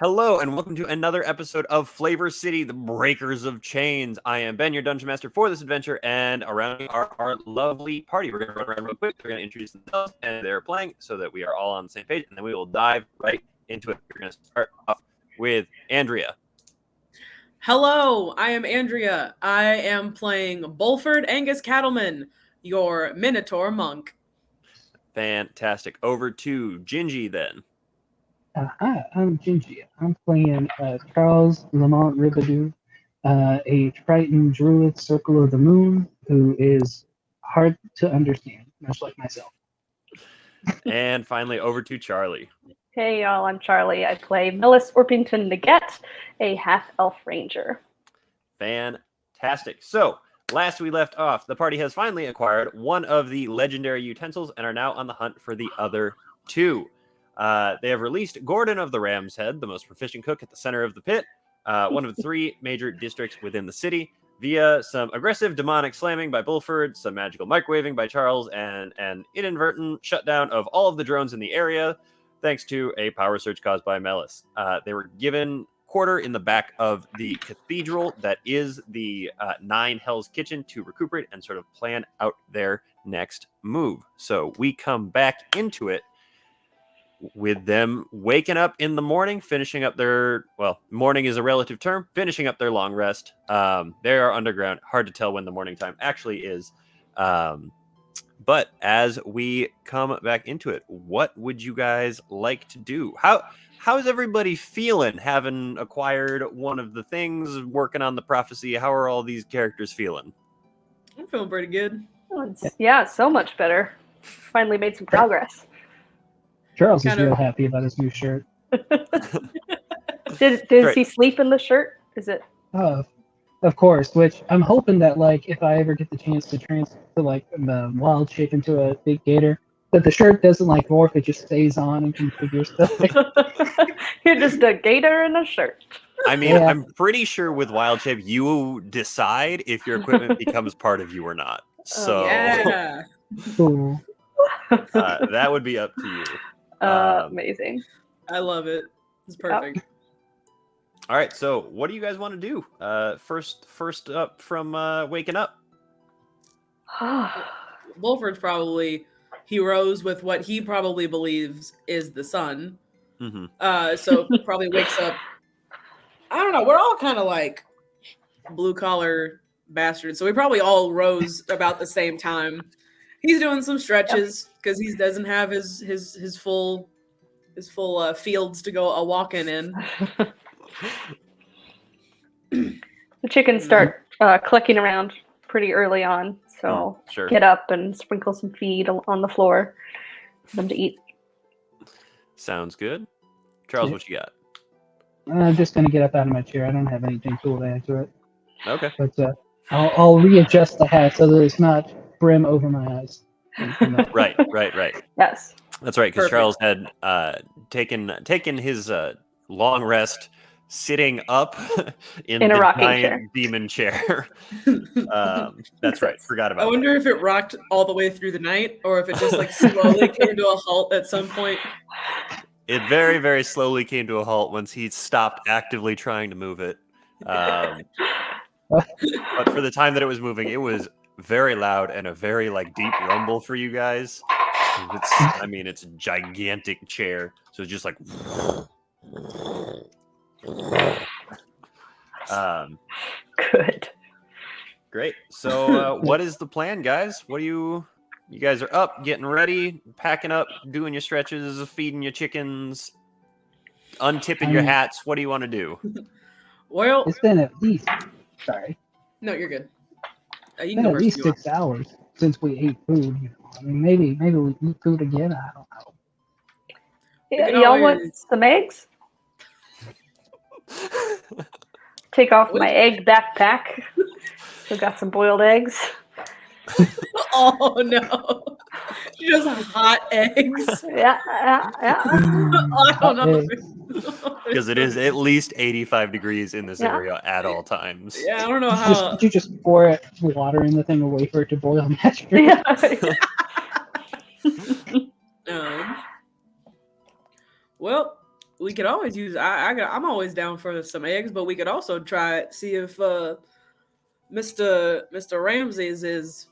Hello, and welcome to another episode of Flavorcity, the Breakers of Chains. I am Ben, your Dungeon Master for this adventure, and around me are our lovely party. We're going to run around real quick. They're going to introduce themselves, and they're playing so that we are all on the same page, and then we will dive right into it. We're going to start off with Andrea. Hello, I am Andrea. I am playing Bulford Angus Cattleman, your Minotaur monk. Fantastic. Over to Gingy, then. Hi, I'm Gingy. I'm playing Charles Lamont Ribadou, a Triton Druid Circle of the Moon, who is hard to understand, much like myself. And finally, over to Charlie. Hey y'all, I'm Charlie. I play Millis Orpington Neget, a half-elf ranger. Fantastic. So, last we left off, the party has finally acquired one of the legendary utensils and are now on the hunt for the other two. They have released Gordon of the Ram's Head, the most proficient cook at the center of the pit, one of the three major districts within the city, via some aggressive demonic slamming by Bulford, some magical microwaving by Charles, and an inadvertent shutdown of all of the drones in the area, thanks to a power surge caused by Melis. They were given quarter in the back of the cathedral that is the Nine Hells Kitchen to recuperate and sort of plan out their next move. So we come back into it with them waking up in the morning, finishing up their, morning is a relative term, finishing up their long rest. They are underground. Hard to tell when the morning time actually is. But as we come back into it, what would you guys like to do? How's everybody feeling, having acquired one of the things, working on the prophecy? How are all these characters feeling? I'm feeling pretty good. Yeah, so much better. Finally made some progress. Charles is real happy about his new shirt. Does he sleep in the shirt? Is it? Of course, which I'm hoping that, if I ever get the chance to transfer, the wild shape into a big gator, that the shirt doesn't, morph, it just stays on and can figure stuff. You're just a gator in a shirt. I mean, yeah. I'm pretty sure with wild shape, you decide if your equipment becomes part of you or not. So, yeah. Cool. That would be up to you. Amazing. I love it. It's perfect. Yep. All right, so what do you guys want to do? First up from waking up. Bulford's probably, he rose with what he probably believes is the sun. Mm-hmm. So probably wakes up. I don't know. We're all kind of like blue collar bastards, so we probably all rose about the same time. He's doing some stretches because he doesn't have his full fields to go a walking in. The chickens start clucking around pretty early on, so sure. Get up and sprinkle some feed on the floor for them to eat. Sounds good. Charles, what you got? I'm just going to get up out of my chair. I don't have anything cool to add to it. Okay. But I'll readjust the hat so that it's not brim over my eyes. Right. Yes. That's right, because Charles had taken his long rest sitting up in a the rocking giant chair. Demon chair. That's right. Forgot about I wonder if it rocked all the way through the night or if it just slowly came to a halt at some point. It very, very slowly came to a halt once he stopped actively trying to move it. But for the time that it was moving, it was very loud and a very deep rumble for you guys. It's a gigantic chair, so it's just Good. Great. So what is the plan, guys? What do you guys are up, getting ready, packing up, doing your stretches, feeding your chickens, untipping your hats? What do you want to do? Well, it's been at least, sorry. No, you're good. It's been at least 6 hours since we ate food. Maybe we eat food again. I don't know. Y'all want some eggs? Take off my egg backpack. Still got some boiled eggs. Oh no! Just hot eggs. Yeah. I don't know. Because it is at least 85 degrees in this area at all times. Yeah, I don't know how. Did you just pour water in the thing and wait for it to boil naturally? Yeah. Well, we could always use. I'm always down for some eggs, but we could also try see if Mr. Ramsey's is.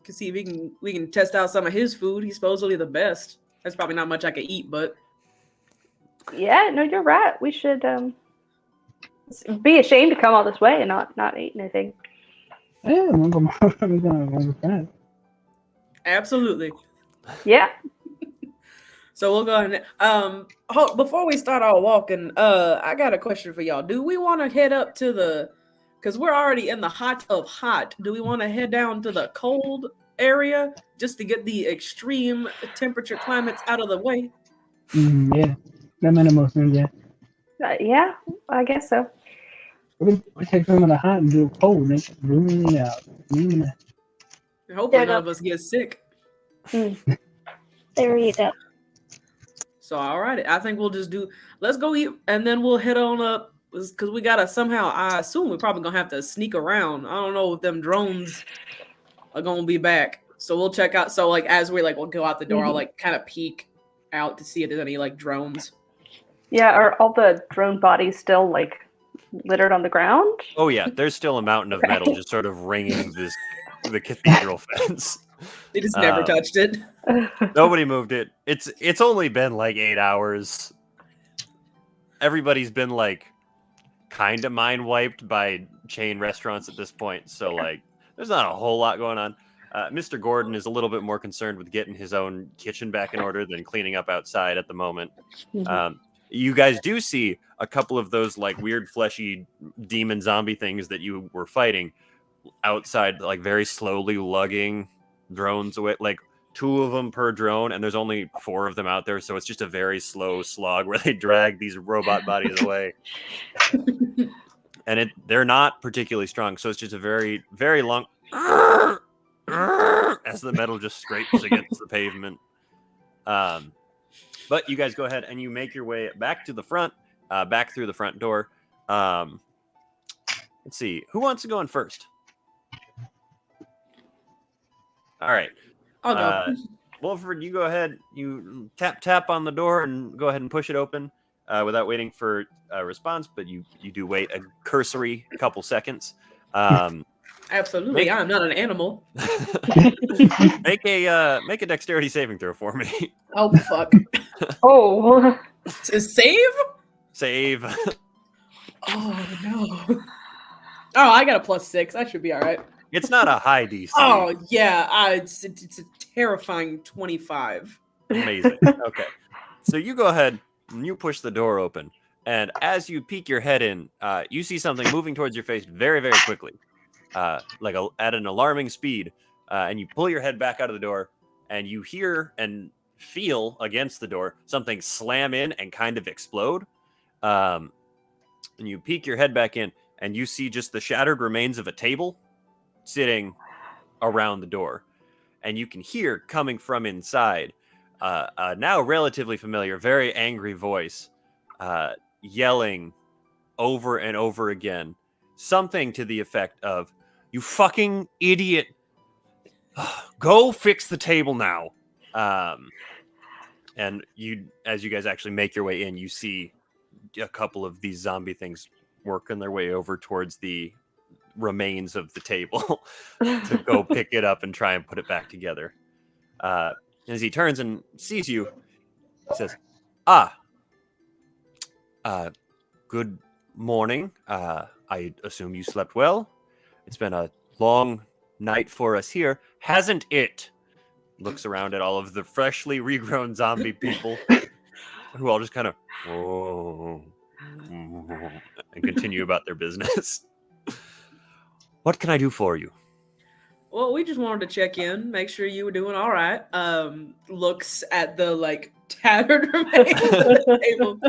Can see if we can test out some of his food. He's supposedly the best. There's probably not much I could eat, but Yeah, no, you're right. We should be ashamed to come all this way and not eat anything. Yeah, we're gonna go with that. absolutely. Yeah. So we'll go ahead and before we start our walking, I got a question for y'all. Do we want to head up to the because we're already in the hot of hot. Do we want to head down to the cold area just to get the extreme temperature climates out of the way? Yeah, that made the most sense. Yeah, Yeah, I guess so. we take some of the hot and do it cold, and room it out. And hopefully none of us get sick. There you go. So all right, I think we'll just let's go eat and then we'll head on up because we gotta somehow. I assume we're probably gonna have to sneak around. I don't know if them drones are gonna be back. So we'll check out. So like as we we'll go out the door, I'll like kind of peek out to see if there's any like drones. Yeah, are all the drone bodies still like littered on the ground? Oh yeah, there's still a mountain of metal just sort of ringing the cathedral fence. They just never touched it. Nobody moved it. It's only been like 8 hours. Everybody's been like kind of mind wiped by chain restaurants at this point, so like there's not a whole lot going on. Mr. Gordon is a little bit more concerned with getting his own kitchen back in order than cleaning up outside at the moment. You guys do see a couple of those like weird fleshy demon zombie things that you were fighting outside, like very slowly lugging drones away, like 2 of them per drone, and there's only 4 of them out there, so it's just a very slow slog where they drag these robot bodies away. And they're not particularly strong, so it's just a very, very long as the metal just scrapes against the pavement. But you guys go ahead and you make your way back to the front, back through the front door. Let's see, who wants to go in first? All right. I'll go. Wolford, you go ahead. You tap on the door and go ahead and push it open without waiting for a response, but you do wait a cursory couple seconds. Absolutely, I'm not an animal. Make a dexterity saving throw for me. Oh fuck! Oh. Save? Save. Oh no! Oh, I got a +6. That should be all right. It's not a high DC. Oh yeah, it's a terrifying 25. Amazing. Okay, so you go ahead and you push the door open, and as you peek your head in, you see something moving towards your face very, very quickly, at an alarming speed. And you pull your head back out of the door, and you hear and feel against the door something slam in and kind of explode. And you peek your head back in, and you see just the shattered remains of a table sitting around the door. And you can hear coming from inside a now relatively familiar, very angry voice yelling over and over again, something to the effect of, "You fucking idiot. Go fix the table now." And as you guys actually make your way in, you see a couple of these zombie things working their way over towards the remains of the table to go pick it up and try and put it back together. As he turns and sees you, he says, good morning. I assume you slept well. It's been a long night for us here, hasn't it? Looks around at all of the freshly regrown zombie people who all just kind of and continue about their business. What can I do for you? Well, we just wanted to check in, make sure you were doing all right. Looks at the tattered remains of the table.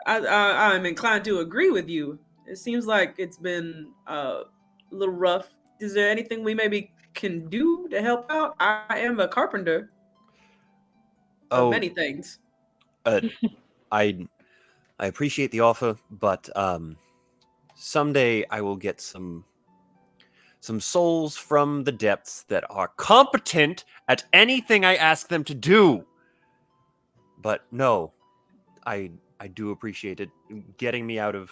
I'm inclined to agree with you. It seems like it's been a little rough. Is there anything we maybe can do to help out? I am a carpenter. Of many things. I appreciate the offer, but someday I will get some souls from the depths that are competent at anything I ask them to do. But no, I I do appreciate it. Getting me out of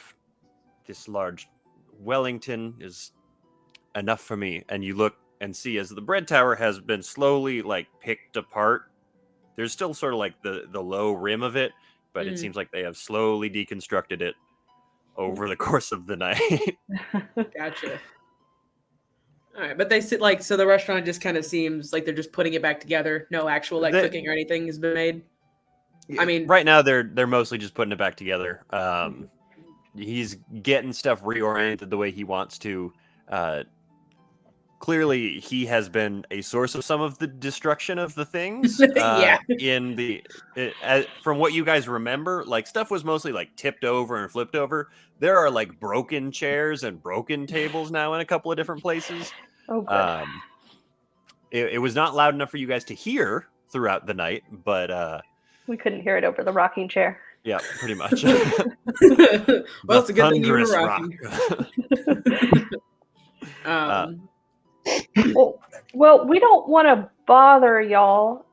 this large Wellington is enough for me. And you look and see as the bread tower has been slowly like picked apart. There's still sort of like the low rim of it, but it seems like they have slowly deconstructed it over the course of the night. Gotcha. All right, but they sit like so. The restaurant just kind of seems like they're just putting it back together. No actual like cooking or anything has been made. I mean, right now they're mostly just putting it back together. He's getting stuff reoriented the way he wants to. Clearly, he has been a source of some of the destruction of the things. Yeah. From what you guys remember, like stuff was mostly like tipped over and flipped over. There are like broken chairs and broken tables now in a couple of different places. Oh, good. It was not loud enough for you guys to hear throughout the night, but We couldn't hear it over the rocking chair. yeah, pretty much. Well, it's a good thing you were rocking. Well, we don't want to bother y'all.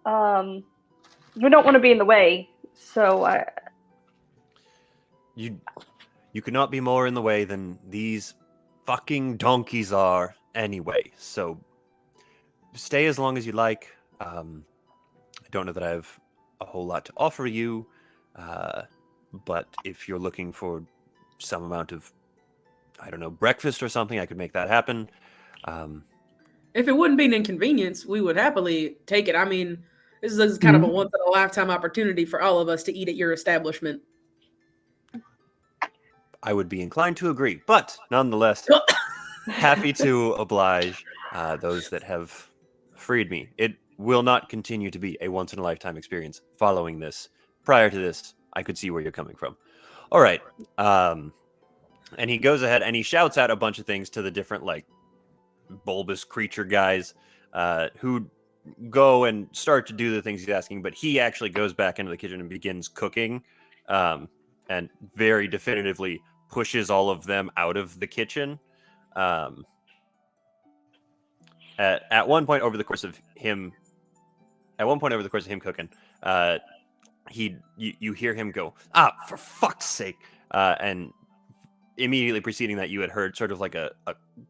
We don't want to be in the way. So You cannot be more in the way than these fucking donkeys are anyway. So stay as long as you like. I don't know that I have a whole lot to offer you, but if you're looking for some amount of, I don't know, breakfast or something, I could make that happen. If it wouldn't be an inconvenience, we would happily take it. I mean, this is kind of a once in a lifetime opportunity for all of us to eat at your establishment. I would be inclined to agree, but nonetheless, happy to oblige those that have freed me. It will not continue to be a once in a lifetime experience following this. Prior to this, I could see where you're coming from. All right. And he goes ahead and he shouts out a bunch of things to the different like bulbous creature guys who go and start to do the things he's asking, but he actually goes back into the kitchen and begins cooking and very definitively pushes all of them out of the kitchen. At one point over the course of him cooking, you hear him go, for fuck's sake, and immediately preceding that, you had heard sort of like a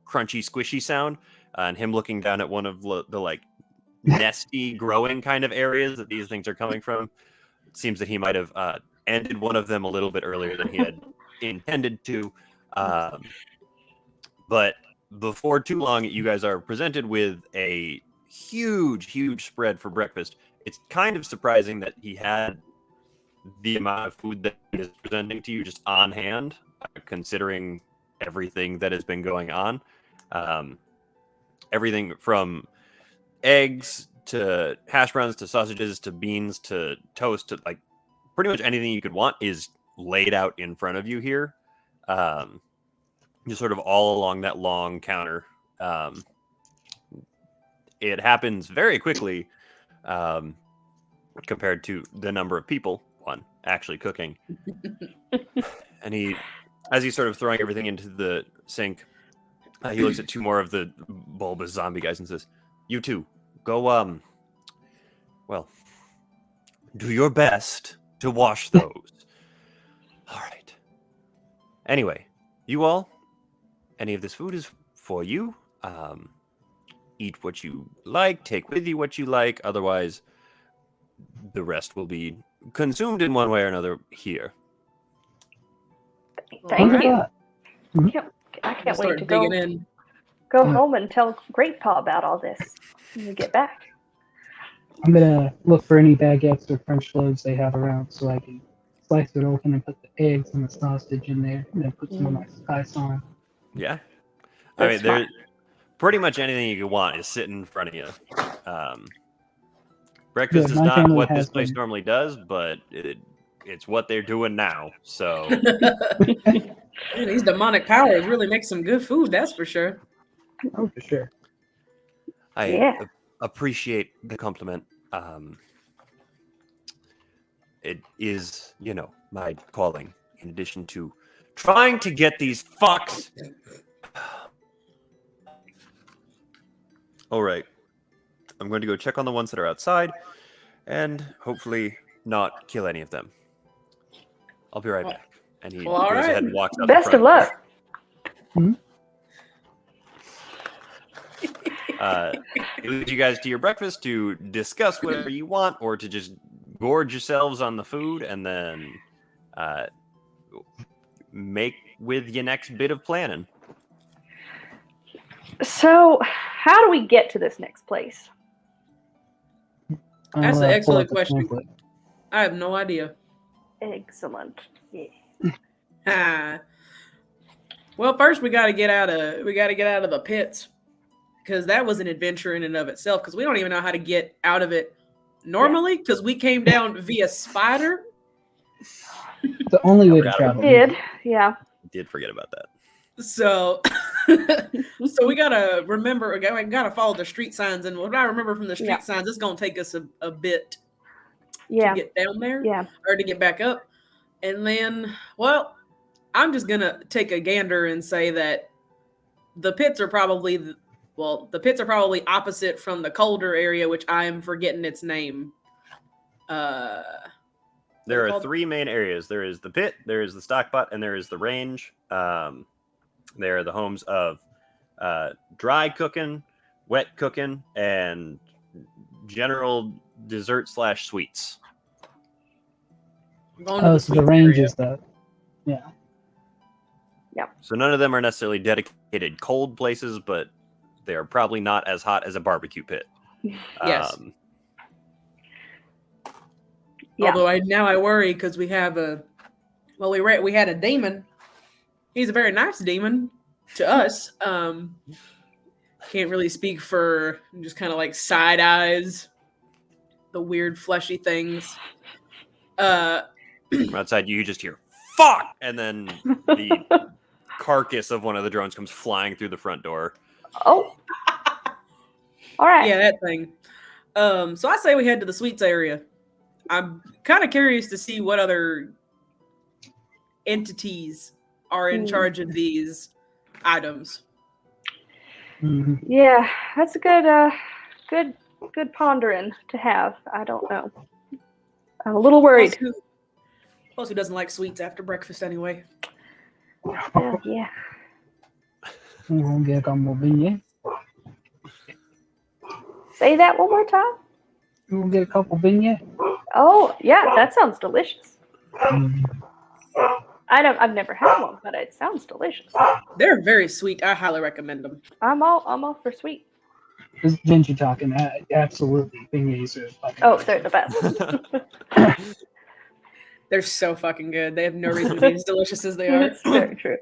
crunchy, squishy sound, and him looking down at one of the like nesty, growing kind of areas that these things are coming from. It seems that he might have ended one of them a little bit earlier than he had intended to. But before too long, you guys are presented with a huge spread for breakfast. It's kind of surprising that he had the amount of food that he is presenting to you just on hand, considering everything that has been going on. Everything from eggs to hash browns to sausages to beans to toast to like pretty much anything you could want is laid out in front of you here. Just sort of all along that long counter. It happens very quickly compared to the number of people actually cooking. And as he's sort of throwing everything into the sink, he looks at two more of the bulbous zombie guys and says, "You two, go, do your best to wash those." All right. Anyway, you all, any of this food is for you. Eat what you like, take with you what you like. Otherwise, the rest will be consumed in one way or another here. Thank you. Mhm. I can't Start wait to go digging in. home and tell Great Pa about all this when we get back. I'm gonna look for any baguettes or French loaves they have around so I can slice it open and put the eggs and the sausage in there and then put some of my spice on. Yeah. That's there's pretty much anything you could want is sitting in front of you. Breakfast Yeah, is my not family what has this place been- normally does, but it's what they're doing now. So Man, these demonic powers really make some good food, that's for sure. Oh, for sure. I appreciate the compliment. It is, my calling, in addition to trying to get these fucks. All right. I'm going to go check on the ones that are outside and hopefully not kill any of them. I'll be right back. And he Well, all goes right. ahead and walks out Best the of front luck. He leads you guys to your breakfast to discuss whatever you want, or to just gorge yourselves on the food, and then make with your next bit of planning. So, how do we get to this next place? That's an pull excellent up the question. pamphlet. I have no idea. Excellent. Yeah. Well, first we got to get out of the pits, because that was an adventure in and of itself. Because we don't even know how to get out of it normally, because we came down via spider. The only way to forgot travel. Yeah. Did forget about that. So, so we gotta remember. We gotta follow the street signs, and what I remember from the street signs, it's gonna take us a bit to get down there, or to get back up. And then, well, I'm just gonna take a gander and say that the pits are probably opposite from the colder area, which I am forgetting its name. There are three main areas. There is the pit, there is the stockpot, and there is the range. They are the homes of dry cooking, wet cooking, and general dessert / sweets. So the range is the So none of them are necessarily dedicated cold places, but they are probably not as hot as a barbecue pit. Yes. Although I worry, because we have we had a demon. He's a very nice demon to us. Can't really speak for, just kind of like side eyes the weird fleshy things. From outside, you just hear "fuck," and then the carcass of one of the drones comes flying through the front door. Oh, all right. Yeah, that thing. So I say we head to the sweets area. I'm kind of curious to see what other entities are in charge of these items. Mm-hmm. Yeah, that's a good pondering to have. I don't know. I'm a little worried. Plus, who doesn't like sweets after breakfast anyway? Yeah. Say that one more time. You want to get a couple vignettes? Oh, yeah, that sounds delicious. Mm-hmm. I've never had one, but it sounds delicious. They're very sweet. I highly recommend them. I'm all for sweet. This is Gingy talking. Absolutely, beignets are fucking. Oh, they're the best. They're so fucking good. They have no reason to be as delicious as they are. It's very true.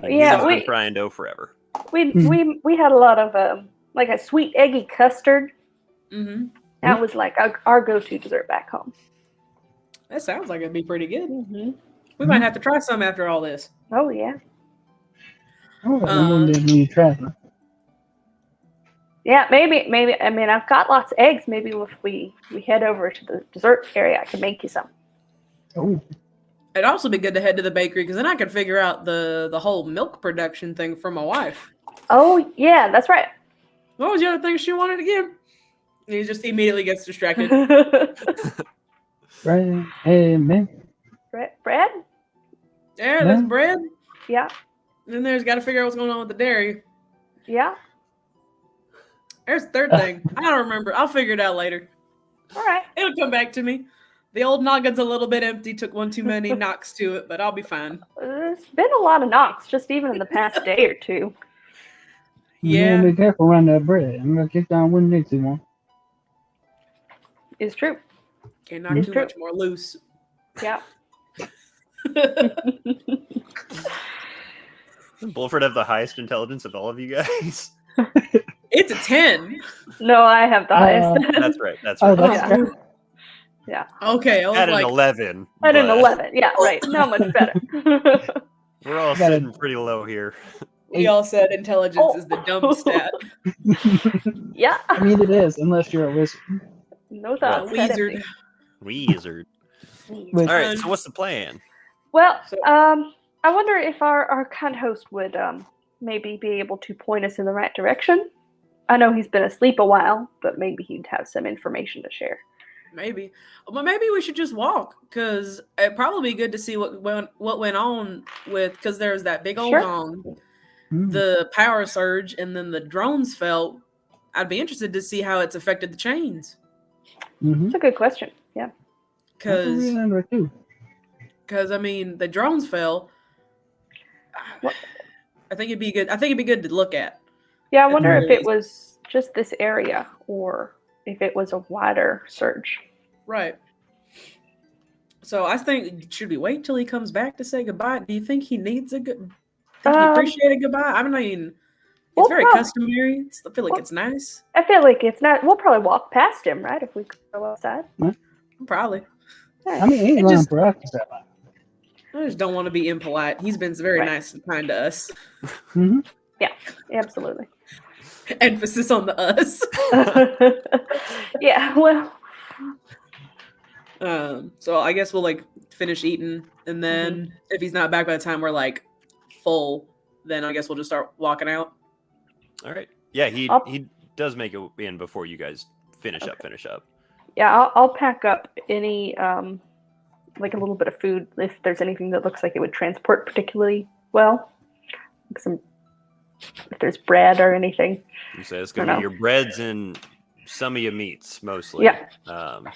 Yeah, we've been frying dough forever. We had a lot of like a sweet eggy custard. Mm-hmm. That was like our go-to dessert back home. That sounds like it'd be pretty good. Mm-hmm. We might have to try some after all this. Oh yeah. You try them. Yeah, maybe. I mean, I've got lots of eggs. Maybe if we head over to the dessert area, I can make you some. Oh. It'd also be good to head to the bakery, because then I could figure out the whole milk production thing for my wife. Oh yeah, that's right. What was the other thing she wanted again? And he just immediately gets distracted. Right. Hey, man. Bread? Yeah, there's bread. Yeah. And then there's got to figure out what's going on with the dairy. Yeah. There's the third thing. I don't remember. I'll figure it out later. All right. It'll come back to me. The old noggin's a little bit empty. Took one too many knocks to it, but I'll be fine. There's been a lot of knocks, just even in the past day or two. Yeah. You be careful around that bread. I'm gonna kick down one next one. It's true. Can't knock too much more loose. Yeah. Does Bulford have the highest intelligence of all of you guys? It's a 10. No, I have the highest. That's right. That's Oh, right. that's right. Yeah. Okay, I was At like, an 11. At an but 11. Yeah, right. Not much better. We're all sitting pretty low here. we all said intelligence is the dumb stat. Yeah. I mean, it is, unless you're a wizard. No thoughts. Wizard. Wizard. Wait, All right, so what's the plan? Well, I wonder if our kind host would maybe be able to point us in the right direction. I know he's been asleep a while, but maybe he'd have some information to share. Maybe, but maybe we should just walk because it'd probably be good to see what went on with because there's that big old Sure. gong, Mm. the power surge, and then the drones fell. I'd be interested to see how it's affected the chains Mm-hmm. That's a good question. Yeah. I because remember too. I mean the drones fell. What? I think it'd be good. I think it'd be good to look at. Yeah, I At wonder the if very it was just this area or if it was a wider surge. Right. So I think should we wait till he comes back to say goodbye? Do you think he needs a good? Think he appreciate a goodbye? I mean, it's We'll very prob- customary. I feel like well- it's nice. I feel like it's not. We'll probably walk past him, right? If we go outside. Probably. I mean, ain't It long just- for us. So. I just don't want to be impolite. He's been very Right. nice and kind to us. Mm-hmm. Absolutely. Emphasis on the us. Yeah. Well. So I guess we'll like finish eating, and then if he's not back by the time we're like full, then I guess we'll just start walking out. All right. Yeah, I'll- he does make it in before you guys finish up. Yeah. I'll pack up any like a little bit of food if there's anything that looks like it would transport particularly well. Like if there's bread or anything. You say it's gonna be your breads and some of your meats mostly. Yeah. Um,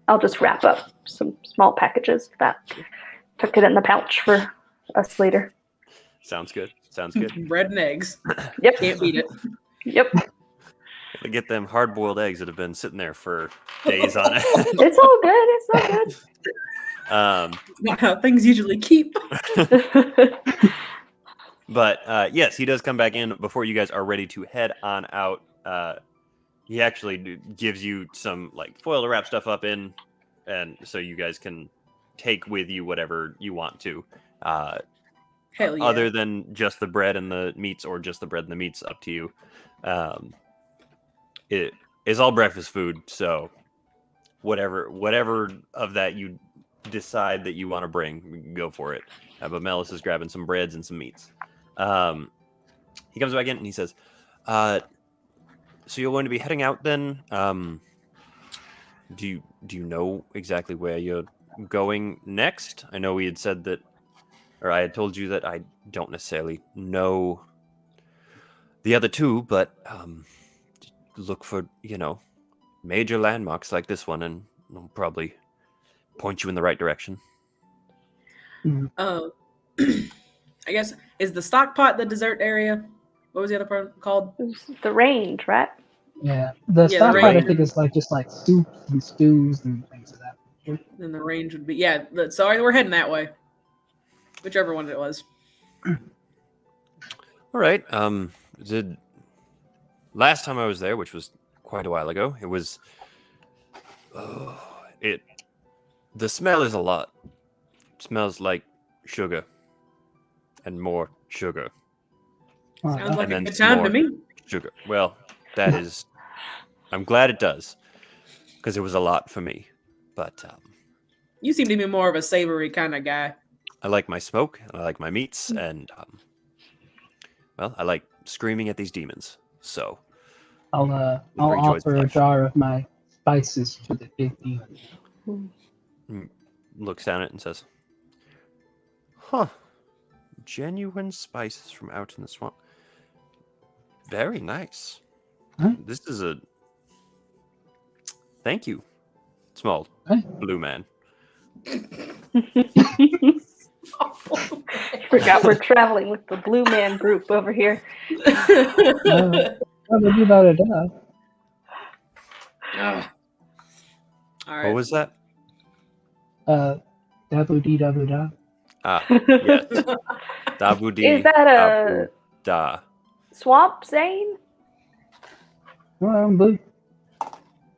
I'll just wrap up some small packages of that. Tuck it in the pouch for us later. sounds good. Sounds good. Bread and eggs. Yep. Can't beat it. Yep. To get them hard-boiled eggs that have been sitting there for days on it. It's all good. It's all good. Not how things usually keep. But yes, he does come back in before you guys are ready to head on out. He actually gives you some like foil to wrap stuff up in, and so you guys can take with you whatever you want to. Hell yeah. Other than just the bread and the meats, or just the bread and the meats, up to you. It is all breakfast food, so whatever of that you decide that you want to bring, go for it. But Melis is grabbing some breads and some meats. He comes back in and he says, "So you're going to be heading out then? Do you know exactly where you're going next? I know we had said that, or I had told you that I don't necessarily know the other two, but look for, major landmarks like this one, and I'll probably point you in the right direction." I guess is the stock pot the dessert area? What was the other part called? The range, right? Yeah, the Yeah, stock the part I range. think is like just like soups and stews and things of that. Then the range would be sorry, we're heading that way. Whichever one it was. All right. The last time I was there, which was quite a while ago, it was the smell is a lot. It smells like sugar and more sugar. Sounds like And a then good some time to more. me. Sugar. Well, that is. I'm glad it does, because it was a lot for me. But You seem to be more of a savory kind of guy. I like my smoke, and I like my meats, and I like screaming at these demons. So I'll Great choice, offer a Flash. jar of my spices to the big demon. looks down at it and says, "Huh, genuine spices from out in the swamp. Very nice. Huh? This is a thank you, small Hey. blue man." Forgot we're traveling with the Blue Man group over here. What would you about it? All right. What was that? Dabu dee dabu da. Ah, yes. Dabu dee. Is that dabu a da. swamp Zane? Well, I'm blue.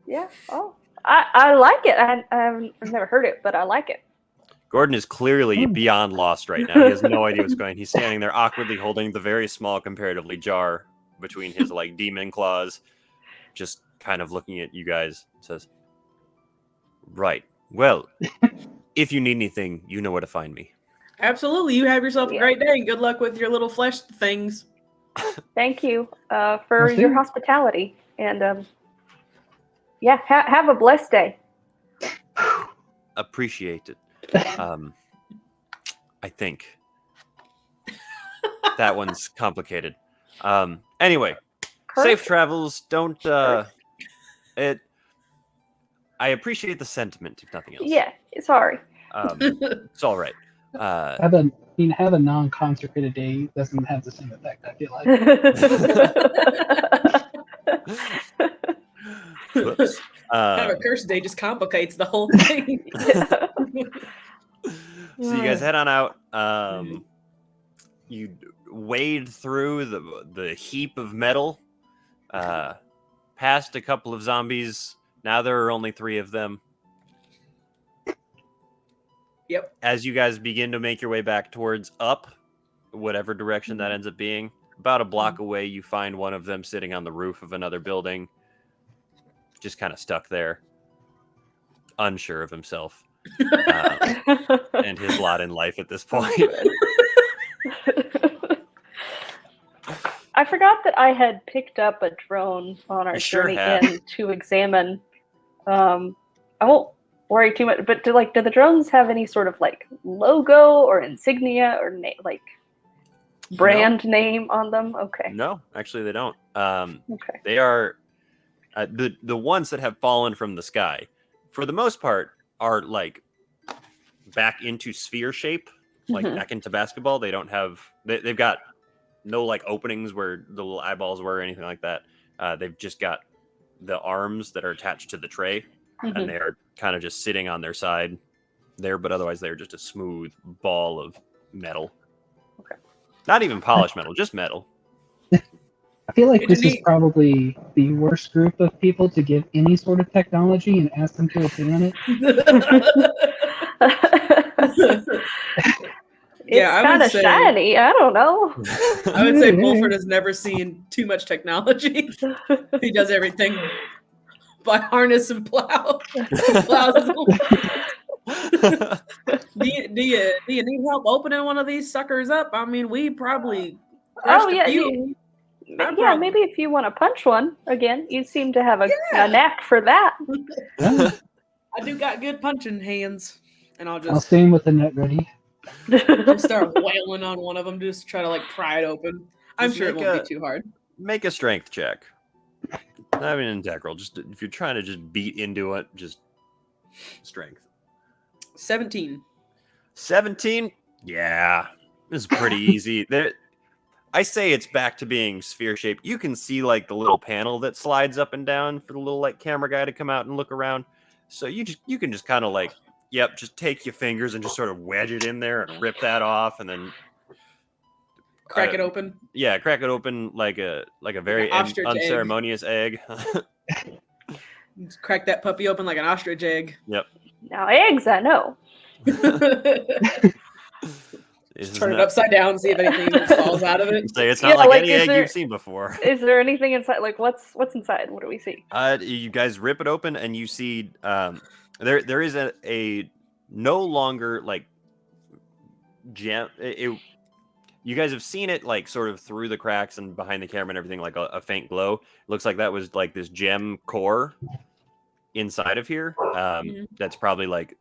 Yeah. Oh, I like it. I've never heard it, but I like it. Gordon is clearly beyond lost right now. He has no idea what's going on. He's standing there awkwardly holding the very small, comparatively, jar between his like demon claws, just kind of looking at you guys. Says, "Right. Well, if you need anything, you know where to find me." Absolutely. You have yourself a Yeah. great day and good luck with your little flesh things. Thank you for Well, your see? hospitality, and yeah, have a blessed day. appreciate it. I think that one's complicated. Anyway, safe travels. Don't it. I appreciate the sentiment, if nothing else. Yeah, sorry. It's all right. Having a non-consecrated day doesn't have the same effect, I feel like. Whoops. Have a curse day just complicates the whole thing. So you guys head on out. You wade through the heap of metal, past a couple of zombies. Now there are only 3 of them. Yep. As you guys begin to make your way back towards up, whatever direction that ends up being, about a block away, you find one of them sitting on the roof of another building, just kind of stuck there, unsure of himself and his lot in life at this point. I forgot that I had picked up a drone on our You journey have. in to examine. I won't worry too much, but do the drones have any sort of like logo or insignia or brand name on them? Okay. No, actually they don't. Okay. They are the ones that have fallen from the sky, for the most part, are like back into sphere shape, like back into basketball. They don't have. They've got no like openings where the little eyeballs were or anything like that. They've just got the arms that are attached to the tray, and they are kind of just sitting on their side there, but otherwise they're just a smooth ball of metal. Okay. Not even polished metal, just metal. I feel like It's this is neat. probably the worst group of people to give any sort of technology and ask them to examine it. It's I kind would of say- shiny. I don't know. I would say Bulford has never seen too much technology. He does everything by harness and plow. Plows his own- do you need help opening one of these suckers up? I mean, we probably crushed Oh yeah, a few. yeah. Maybe if you want to punch one again, you seem to have a knack for that. Yeah, I do got good punching hands, and I'll I'll just stand with the net ready. start wailing on one of them, just try to like pry it open. I'm Just sure it make won't a- be too hard. Make a strength check. Not even an integral. Just if you're trying to just beat into it, just strength. 17. 17? Yeah. This is pretty easy. I say it's back to being sphere shaped. You can see like the little panel that slides up and down for the little like camera guy to come out and look around. So you can just kind of like, just take your fingers and just sort of wedge it in there and rip that off, and then Crack it open. yeah, crack it open like a very ostrich egg. unceremonious egg. Crack that puppy open like an ostrich egg. Now eggs, I know. Turn it upside down, see if anything falls out of it. Say it's not Yeah, like like, any is egg there- you've seen before. Is there anything inside? Like, what's inside? What do we see? You guys rip it open and you see there is a no longer like gem. You guys have seen it like sort of through the cracks and behind the camera and everything, like a faint glow. Looks like that was like this gem core inside of here. That's probably like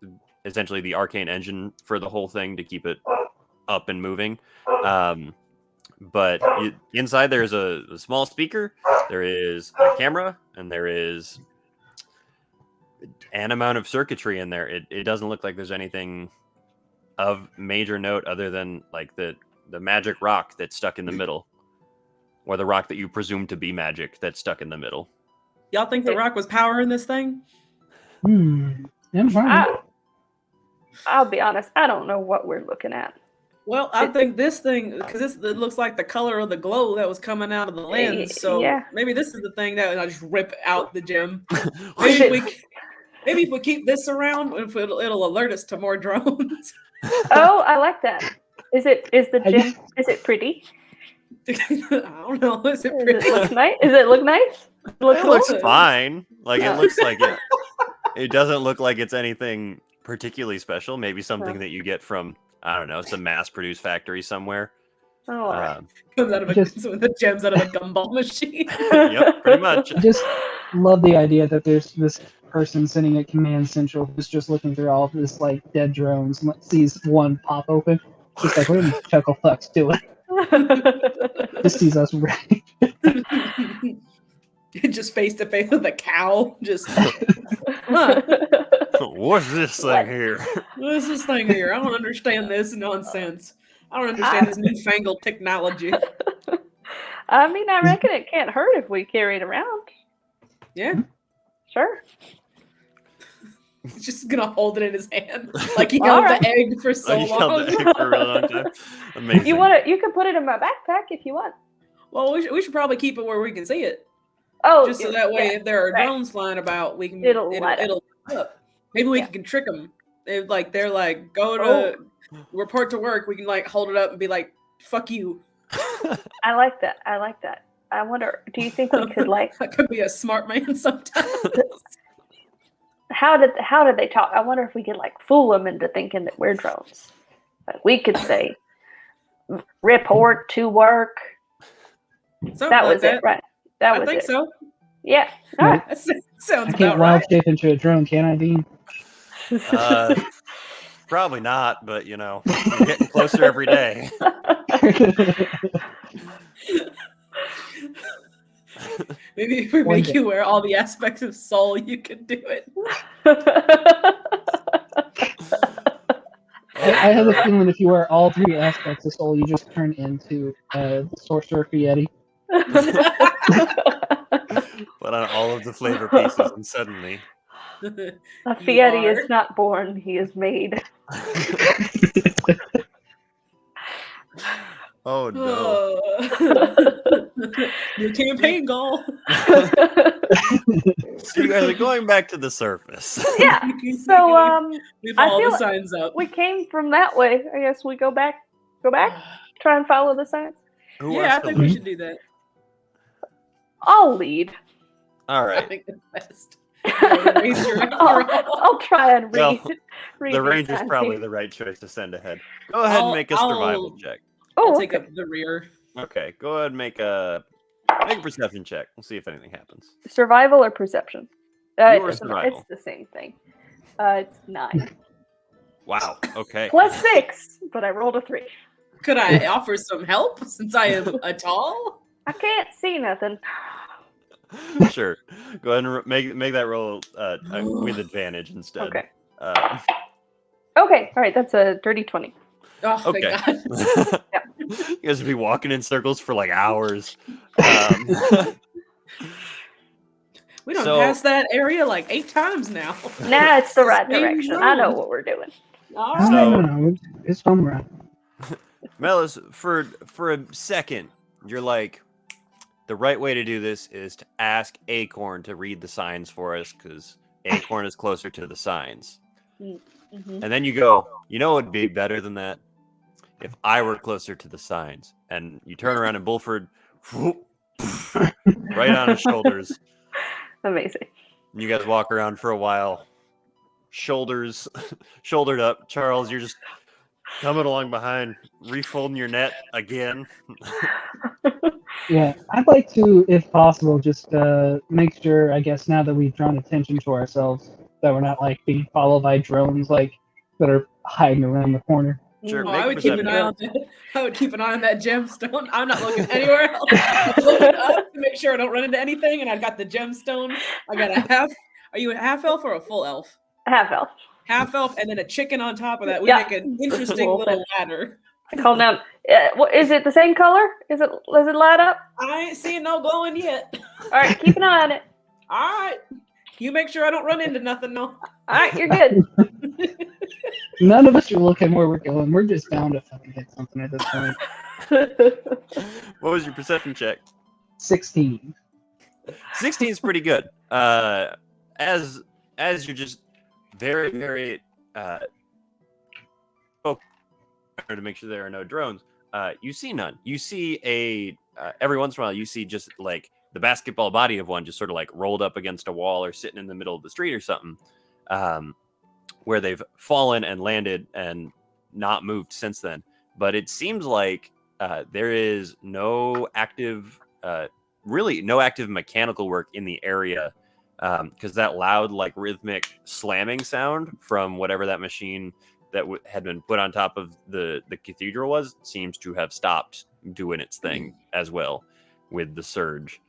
essentially the arcane engine for the whole thing to keep it up and moving. But inside there's a small speaker, there is a camera, and there is an amount of circuitry in there. It doesn't look like there's anything of major note other than like the magic rock that's stuck in the middle, or the rock that you presume to be magic that's stuck in the middle. Y'all think the rock was powering this thing? I'll be honest. I don't know what we're looking at. Well, I think this thing, because it looks like the color of the glow that was coming out of the lens. So Yeah. maybe this is the thing that I just rip out the gem. Maybe Maybe if we keep this around, it'll alert us to more drones. Oh, I like that. Is the gem? Is it pretty? I don't know. Is it Does pretty? it look nice? Is it look nice? Look It cool? looks fine. Like Yeah. it looks like it. It doesn't look like it's anything particularly special. Maybe something Yeah. that you get from, I don't know, some mass-produced factory somewhere. Oh, all right. Comes out of some of the gems out of a gumball machine. Yep, pretty much. I just love the idea that there's this person sitting at Command Central who's just looking through all of this like dead drones and sees one pop open. Just like, what are these chuckle fucks doing? Just sees us right. Just face to face with a cow. Just, huh, What's this thing here? what is this thing here? I don't understand this nonsense. I don't understand this newfangled technology. I mean, I reckon it can't hurt if we carry it around. Yeah. Sure. He's just gonna hold it in his hand, like he All held right. the egg for so You held long. the egg for a really long time. Amazing. You can put it in my backpack if you want. Well, we should probably keep it where we can see it, Oh, just so that way, yeah, if there are right. drones flying about, we can It'll light light up. Maybe we Yeah. can trick them. They're like go to report to work. We can like hold it up and be like, "Fuck you." I like that. I wonder, do you think we could like That could be a smart man sometimes. how did they talk? I wonder if we could like fool them into thinking that we're drones. Like we could say report to work. Something That like was it, right? That I was think it. so. Yeah. All right. That sounds I can't about wild right. shape into a drone, can I, Dean? Probably not, but you know, you're getting closer every day. Maybe if we One make day. you wear all the aspects of soul, you can do it. I have a feeling if you wear all three aspects of soul, you just turn into the Sorcerer Yeti. Put on all of the flavor pieces, and suddenly, A You Fieri are. is not born; he is made. oh no! New campaign goal. So you guys are going back to the surface. Yeah. So Leave I all feel the like signs up. we came from that way. I guess we go back. Try and follow the signs. Who Yeah, I wants to think we lead? should do that. I'll lead. All I right. think that's best. You're the ranger after all. I'll try and read. Well, read The these ranger's signs probably here. the right choice to send ahead. Go ahead and make a survival check. I'll Oh, take okay. up the rear. Okay, go ahead and make a perception check. We'll see if anything happens. Survival or perception? Your It's survival. the same thing. It's 9 Wow. Okay. plus 6, but I rolled a 3. Could I offer some help since I am a tall? I can't see nothing. Sure. Go ahead and make that roll with advantage instead. Okay. Okay. All right. That's a dirty 20. Oh, thank Okay. God. You guys would be walking in circles for like hours. We don't So- pass that area like 8 times now. Nah, it's the right Same direction. I know zone. what we're doing. All No, right. no, it's home run. Melis, for a second, you're like, the right way to do this is to ask Acorn to read the signs for us because Acorn is closer to the signs. Mhm. And then you go, you know what would be better than that? If I were closer to the signs. And you turn around and Bulford, right on his shoulders. Amazing. And you guys walk around for a while, shoulders, shouldered up. Charles, you're just coming along behind, refolding your net again. Yeah, I'd like to, if possible, just make sure, I guess, now that we've drawn attention to ourselves, that we're not like being followed by drones like that are hiding around the corner. Sure, Oh, make I a would keep an perception eye on that. I would keep an eye on that gemstone. I'm not looking anywhere else. I'm looking up to make sure I don't run into anything. And I got the gemstone. I got a half. Are you a half elf or a full elf? Half elf. Half elf, and then a chicken on top of that. We Yeah. make an interesting Little little thing. ladder. I call down. What is it? The same color? Does it light up? I ain't seeing no glowing yet. All right, keep an eye on it. All right. You make sure I don't run into nothing, no. All right, you're good. None of us are looking where we're going. We're just bound to fucking hit something at this point. What was your perception check? 16. 16 is pretty good. As you're just very, very focused to make sure there are no drones, you see none. You see every once in a while, you see just like the basketball body of one just sort of like rolled up against a wall or sitting in the middle of the street or something, where they've fallen and landed and not moved since then. But it seems like there is no active, really no active mechanical work in the area because that loud, like rhythmic slamming sound from whatever that machine that had been put on top of the cathedral was seems to have stopped doing its thing as well with the surge.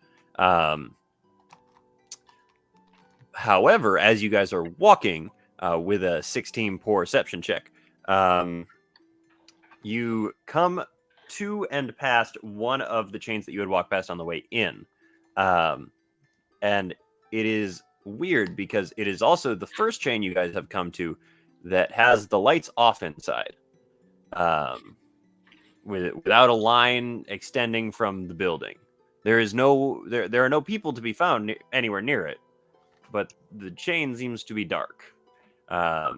However, as you guys are walking with a 16 perception check, you come to and past one of the chains that you had walked past on the way in. And it is weird because it is also the first chain you guys have come to that has the lights off inside. Without a line extending from the building. There are no people to be found anywhere near it, but the chain seems to be dark. Are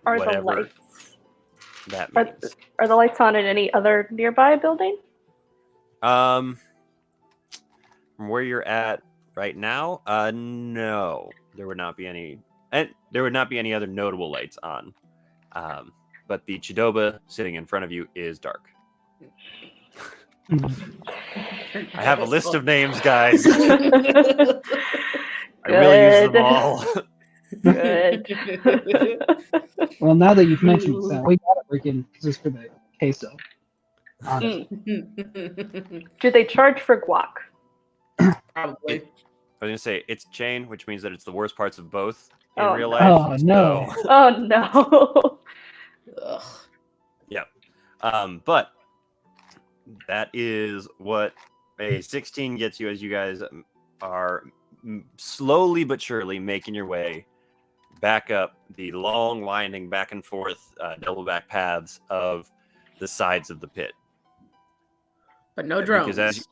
Whatever the lights that means. are the lights on in any other nearby building? From where you're at right now, no, there would not be any, and there would not be any other notable lights on. But the Chidoba sitting in front of you is dark. I have a list of names, guys. I will use them all. Good. Well, now that you've mentioned that, we gotta break in just for the queso. Honestly. Do they charge for guac? Probably. I was gonna say it's chain, which means that it's the worst parts of both in Oh, real no. life. Oh, no. So, Oh no. Ugh. but that is what a 16 gets you as you guys are slowly but surely making your way back up the long, winding back and forth double back paths of the sides of the pit. But no drones. Because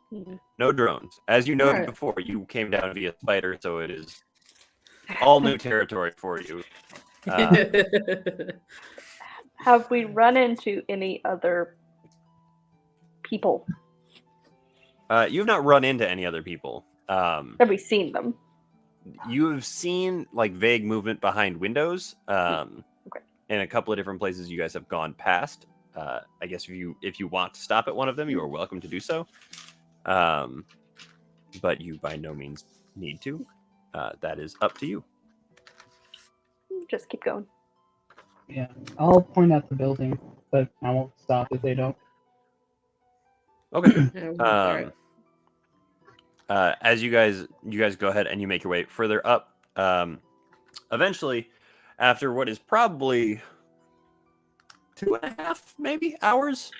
no drones. As you noted Right. before, you came down via spider, so it is all new territory for you. Have we run into any other people? You've not run into any other people. Have we seen them? You have seen like vague movement behind windows. Okay. In a couple of different places you guys have gone past. I guess if you want to stop at one of them, you are welcome to do so. But you by no means need to. That is up to you. Just keep going. Yeah, I'll point out the building, but I won't stop if they don't. Okay. Alright. As you guys go ahead and you make your way further up. Eventually, after what is probably 2.5 maybe hours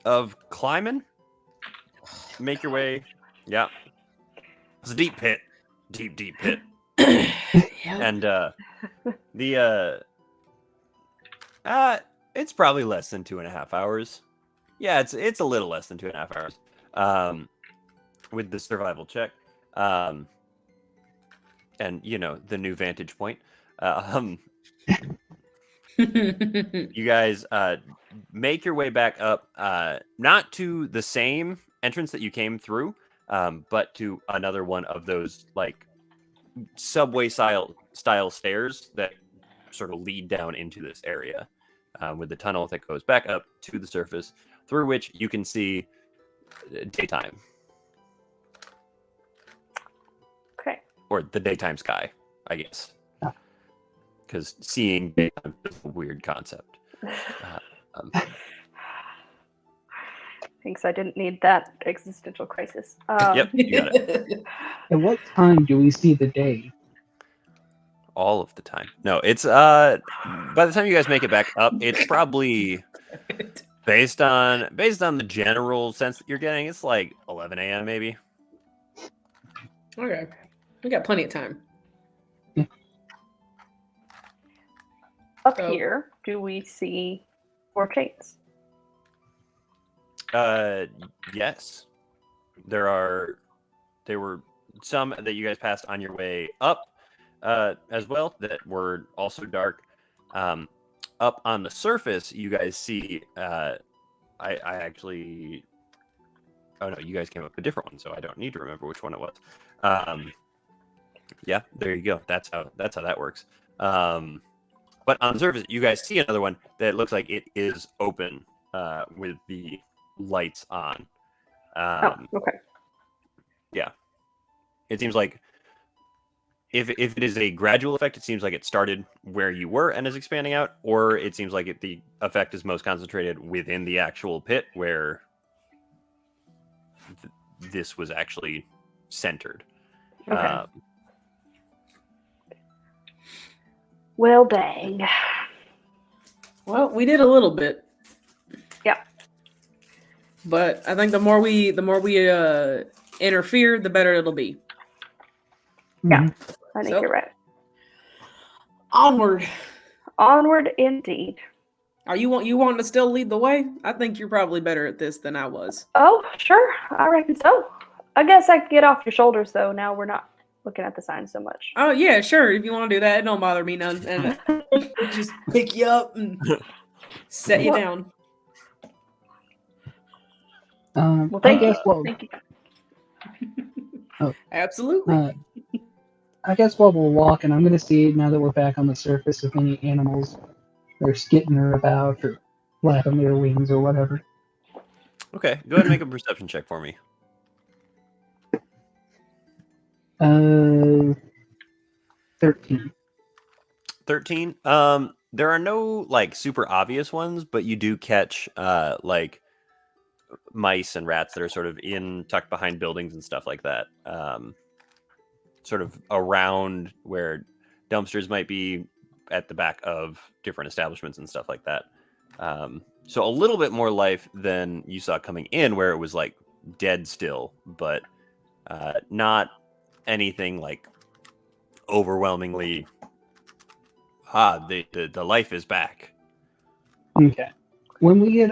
of climbing, make your way. Yeah, it's a deep pit, deep pit, and it's probably less than 2.5 hours. Yeah, it's a little less than 2.5 hours. With the survival check, and the new vantage point. You guys make your way back up, not to the same entrance that you came through, but to another one of those like subway style stairs that sort of lead down into this area, with the tunnel that goes back up to the surface, through which you can see daytime. Okay. Or the daytime sky, I guess. Because seeing daytime is a weird concept. Thanks, I didn't need that existential crisis. Yep, you got it. At what time do we see the day? All of the time. No, it's by the time you guys make it back up, it's probably based on the general sense that you're getting, it's like 11 a.m. maybe. Okay. We got plenty of time. Up So- here, do we see more chains? Yes. There were some that you guys passed on your way up as well that were also dark. Up on the surface, you guys see I actually oh no, you guys came up with a different one, so I don't need to remember which one it was. Yeah, there you go. That's how that works. But on the surface, you guys see another one that looks like it is open with the lights on. Oh, okay. Yeah. It seems like if it is a gradual effect, it seems like it started where you were and is expanding out, or it seems like the effect is most concentrated within the actual pit where this was actually centered. Okay. Well, dang. Well, we did a little bit. Yeah. But I think the more we interfere, the better it'll be. Yeah, I think So- you're right. Onward. Onward, indeed. Are you want to still lead the way? I think you're probably better at this than I was. Oh, sure. I reckon so. I guess I can get off your shoulders, though. Now we're not looking at the sign so much. Oh yeah, sure. If you want to do that, it don't bother me none. And just pick you up and set you down. Well, I thank you. guess while Thank you. Absolutely. I guess while we're walking, I'm gonna see now that we're back on the surface if any animals are skitting or about or flapping their wings or whatever. Okay, go ahead and make a perception check for me. 13. 13. There are no like super obvious ones, but you do catch like mice and rats that are sort of tucked behind buildings and stuff like that. Sort of around where dumpsters might be at the back of different establishments and stuff like that. So a little bit more life than you saw coming in, where it was like dead still, but not anything like overwhelmingly. The life is back. Okay. When we get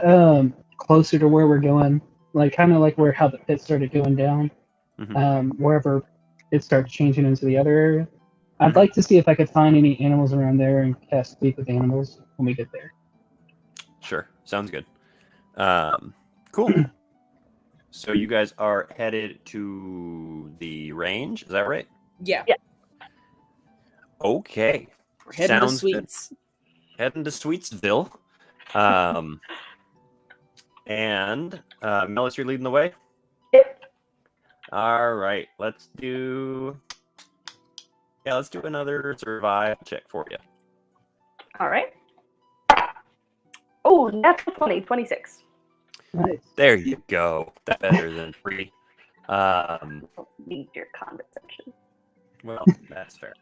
closer to where we're going, like kind of like how the pit started going down, wherever it starts changing into the other area, I'd like to see if I could find any animals around there and cast speak with animals when we get there. Sure, sounds good. Cool. So you guys are headed to the range, is that right? Yeah. Okay. We're heading to Sounds good. Sweets. Heading to Sweetsville. And Melis, you're leading the way? Yep. All right, let's do another survival check for you. All right. Oh, natural 20, 26. Nice. There you go. That's better than 3. Don't need your condescension. Well, that's fair.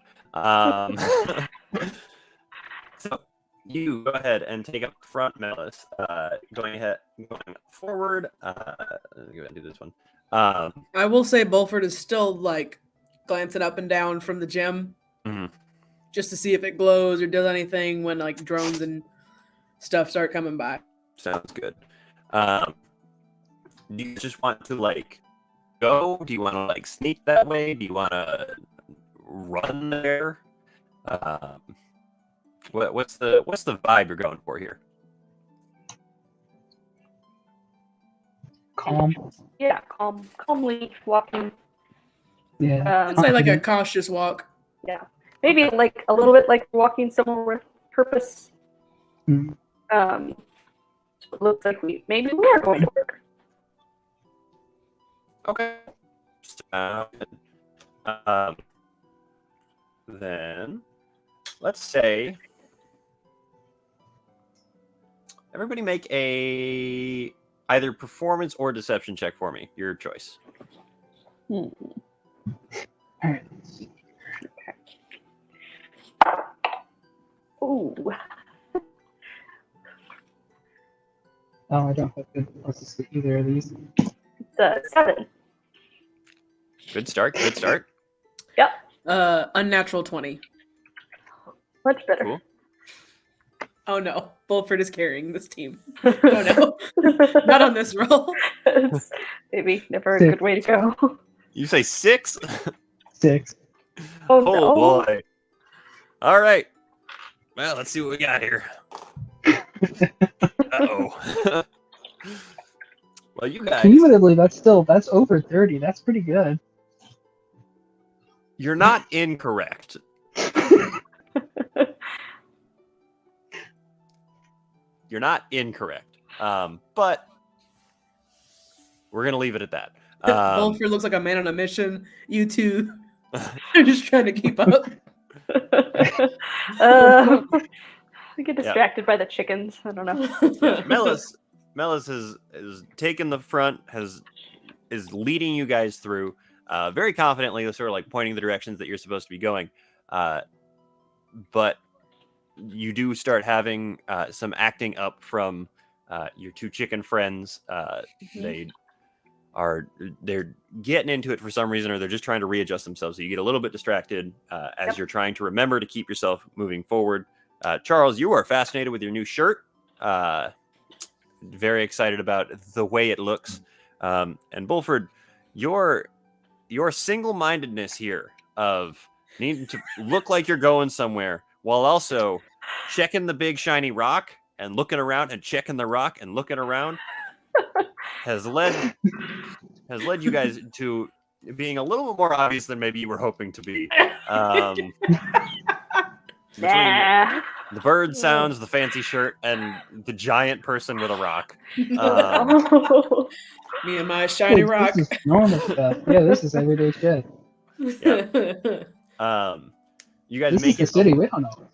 So you go ahead and take up front, Melis. Going forward. Go ahead and do this one. I will say Bulford is still like glancing up and down from the gym just to see if it glows or does anything when like drones and stuff start coming by. Sounds good. Do you just want to like go? Do you want to like sneak that way? Do you want to run there? What's the vibe you're going for here? Calm. Yeah, calmly walking. Yeah. I'd say like a cautious walk. Yeah, maybe like a little bit like walking somewhere with purpose. Mm. It looks like we are going to work. Okay. Then let's say everybody make a either performance or deception check for me. Your choice. All right. Let's see. Ooh. Oh, I don't have good plus to either of these. It's 7. Good start. Good start. Yep. Unnatural 20. Much better. Cool. Oh no, Bulford is carrying this team. Oh no, not on this roll. It's maybe never a 6. good way to go. You say 6? 6. Oh, Oh no. boy. All right. Well, let's see what we got here. Uh-oh. Well, you guys, Cumulatively, that's over 30. That's pretty good. you're not incorrect. You're not incorrect. But we're going to leave it at that. Bulford looks like a man on a mission. You two I'm just trying to keep up. I get distracted by the chickens. I don't know. Yeah, Melis has taken the front, is leading you guys through very confidently, sort of like pointing the directions that you're supposed to be going. But you do start having some acting up from your two chicken friends. They're getting into it for some reason, or they're just trying to readjust themselves. So you get a little bit distracted as you're trying to remember to keep yourself moving forward. Charles, you are fascinated with your new shirt. Very excited about the way it looks. And Bulford, your single-mindedness here of needing to look like you're going somewhere while also checking the big shiny rock and looking around and checking the rock and looking around has led you guys to being a little bit more obvious than maybe you were hoping to be. Between the bird sounds, the fancy shirt, and the giant person with a rock. Me and my shiny rock. This is normal stuff. Yeah, this is everyday shit. You guys This make is the it. city. We don't know.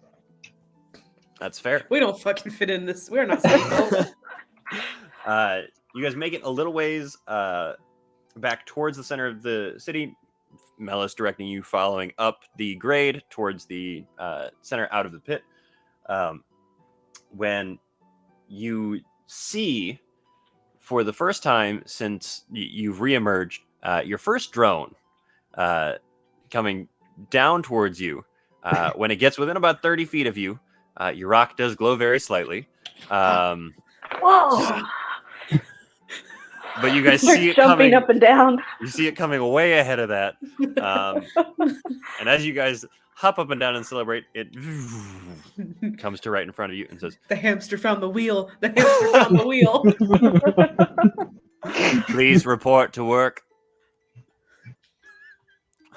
That's fair. We don't fucking fit in this. We're not single. You guys make it a little ways back towards the center of the city. Melis directing you, following up the grade towards the center out of the pit. When you see, for the first time since you've reemerged, your first drone coming down towards you. When it gets within about 30 feet of you, your rock does glow very slightly. Whoa! But you guys Start see it jumping coming up and down. You see it coming way ahead of that. And as you guys hop up and down and celebrate, it comes to right in front of you and says, The hamster found the wheel. The hamster found the wheel. "Please report to work."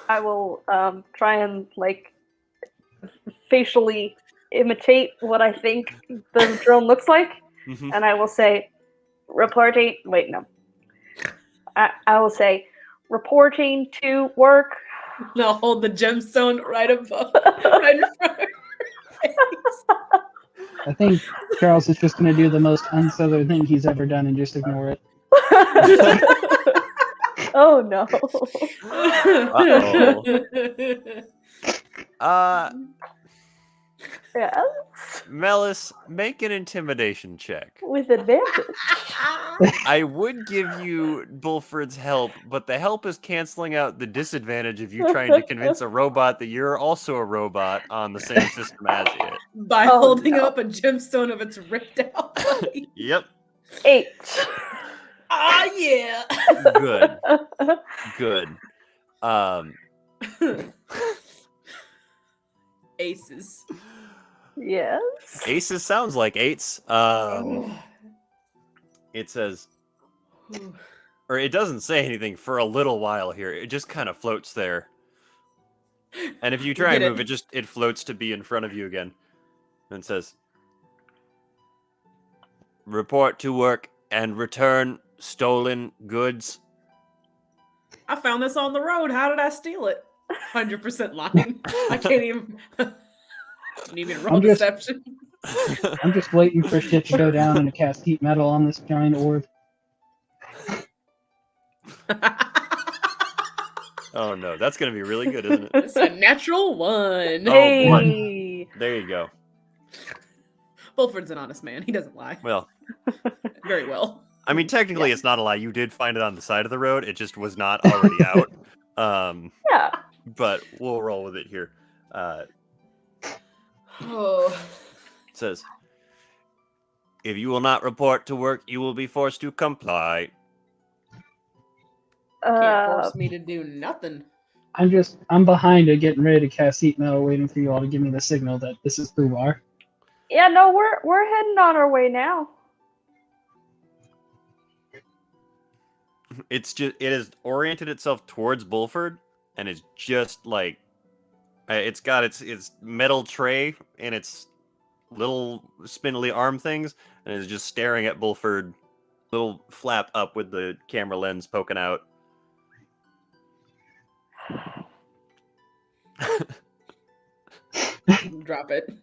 I will try and facially imitate what I think the drone looks like, and I will say, reporting. Wait, no. I will say, reporting to work. Now hold the gemstone right above, right in front of her face. I think Charles is just going to do the most unsouthern thing he's ever done and just ignore it. Oh no. Yes. Melis, make an intimidation check. With advantage. I would give you Bulford's help, but the help is canceling out the disadvantage of you trying to convince a robot that you're also a robot on the same system as it. By holding up a gemstone of its ripped out body. Yep. 8. Ah, yeah. Good. Aces. Yes. Aces sounds like 8s. It says, or it doesn't say anything for a little while here. It just kind of floats there. And if you try and move, it floats to be in front of you again. And says, report to work and return stolen goods. I found this on the road. How did I steal it? 100% lying. I can't even roll deception. I'm just waiting for shit to go down and cast heat metal on this giant orb. Oh no, that's gonna be really good, isn't it? It's a natural 1. Hey. Oh, boy. There you go. Bulford's an honest man. He doesn't lie. Well, very well. I mean, technically, it's not a lie. You did find it on the side of the road. It just was not already out. Yeah. But we'll roll with it here. Oh. It says, if you will not report to work, you will be forced to comply. Can't force me to do nothing. I'm behind it, getting ready to cast heat metal, waiting for you all to give me the signal that this is Bruvar. Yeah, no, we're heading on our way now. It has oriented itself towards Bulford, and it's just like, it's got its metal tray and its little spindly arm things, and it's just staring at Bulford, little flap up with the camera lens poking out. Drop it.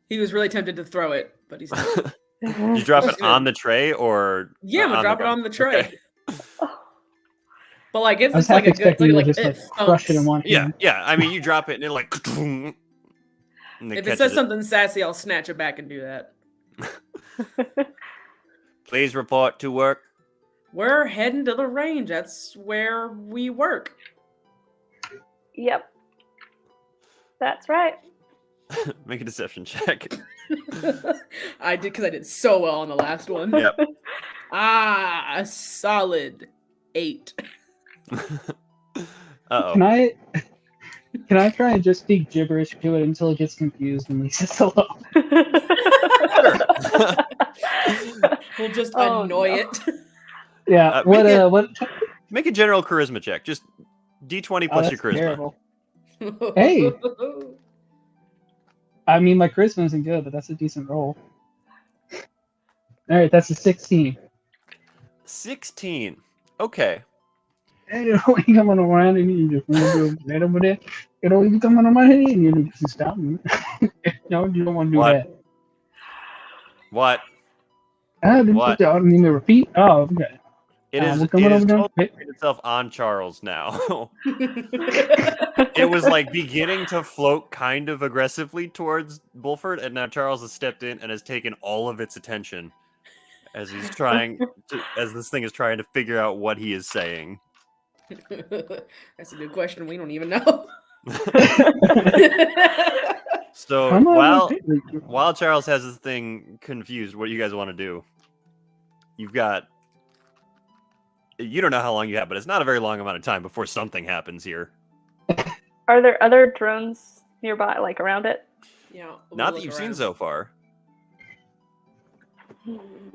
He was really tempted to throw it, but he's not. You drop it on the tray or Yeah, I'm gonna drop it on the tray. Okay. But like I was it's like half a good expecting like you to just it crush it in thumps. one Yeah, hand. yeah. I mean, you drop it and it like. And it If it catches says something sassy, I'll snatch it back and do that. Please report to work. We're heading to the range. That's where we work. Yep. That's right. Make a deception check. I did because I did so well on the last one. Yep. A solid 8. Uh-oh. Can I try and just speak gibberish to it until it gets confused and leaves us alone? We'll just Oh, annoy no. it. Yeah. What? Make a general charisma check. Just D20 plus your charisma. Terrible. Hey. I mean, my charisma isn't good, but that's a decent roll. All right, that's a 16. 16. Okay. Hey, you know, you coming around and you just want to do that over there. You know, you coming on my head and you just stop me. No, you don't want to do What? that. What? What? I don't need to repeat. Oh, okay. It is we're coming over there. totally turned itself on Charles now. It was like beginning to float kind of aggressively towards Bulford, and now Charles has stepped in and has taken all of its attention as he's trying to, as this thing is trying to figure out what he is saying. That's a good question. We don't even know. So Come on, while Charles has this thing confused, what do you guys want to do? You don't know how long you have, but it's not a very long amount of time before something happens here. Are there other drones nearby, like around it? Yeah, Not that you've seen so far.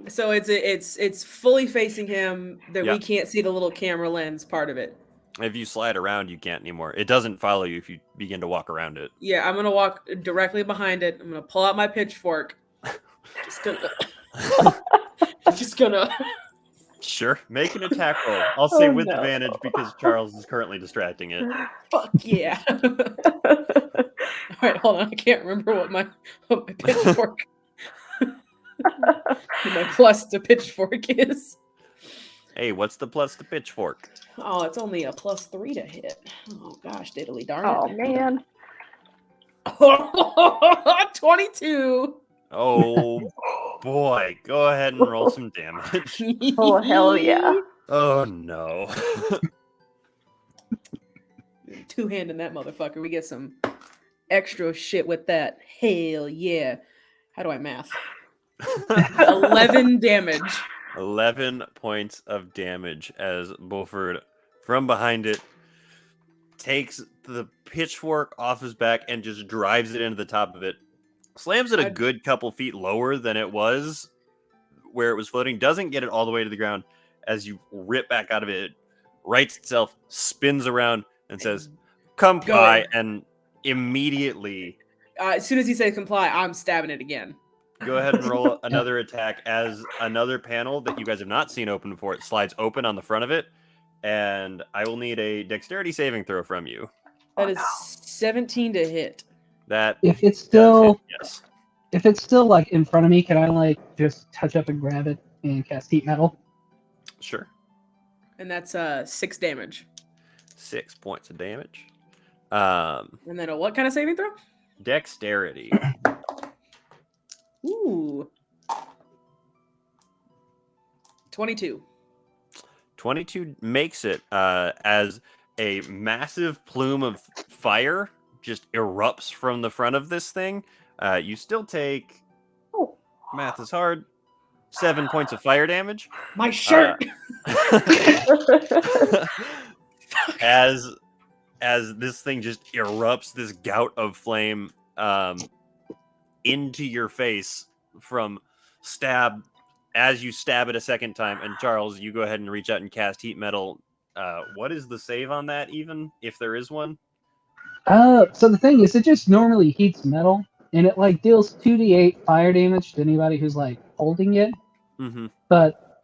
So it's fully facing him that Yeah. we can't see the little camera lens part of it. If you slide around, you can't anymore. It doesn't follow you if you begin to walk around it. Yeah, I'm gonna walk directly behind it. I'm gonna pull out my pitchfork. Just gonna. Sure, make an attack roll. I'll say Oh, with no. advantage because Charles is currently distracting it. Fuck yeah. All right, hold on. I can't remember what my pitchfork. My plus to pitchfork is. Hey, what's the plus to pitchfork? Oh, it's only a +3 to hit. Oh gosh, diddly darn Oh it. man. 22. Oh boy, go ahead and roll some damage. Oh hell yeah. Oh no. Two-handing that motherfucker. We get some extra shit with that. Hell yeah. How do I math? 11 damage. 11 points of damage as Bulford, from behind it, takes the pitchfork off his back and just drives it into the top of it. Slams it a good couple feet lower than it was where it was floating. Doesn't get it all the way to the ground. As you rip back out of it, it rights itself, spins around, and says, comply, and immediately... as soon as he says comply, I'm stabbing it again. Go ahead and roll another attack as another panel that you guys have not seen open before. It slides open on the front of it, and I will need a dexterity saving throw from you. That is 17 to hit. That if it's still hit, yes. If it's still like in front of me, can I like just touch up and grab it and cast heat metal? Sure. And that's 6 damage. 6 points of damage. And then a what kind of saving throw? Dexterity. Ooh. 22. 22 makes it as a massive plume of fire just erupts from the front of this thing. You still take, math is hard, 7 points of fire damage. My shirt! As this thing just erupts this gout of flame into your face from stab. As you stab it a second time, and Charles, you go ahead and reach out and cast heat metal. What is the save on that, even if there is one? So the thing is, it just normally heats metal, and it like deals 2d8 fire damage to anybody who's like holding it. Mm-hmm. But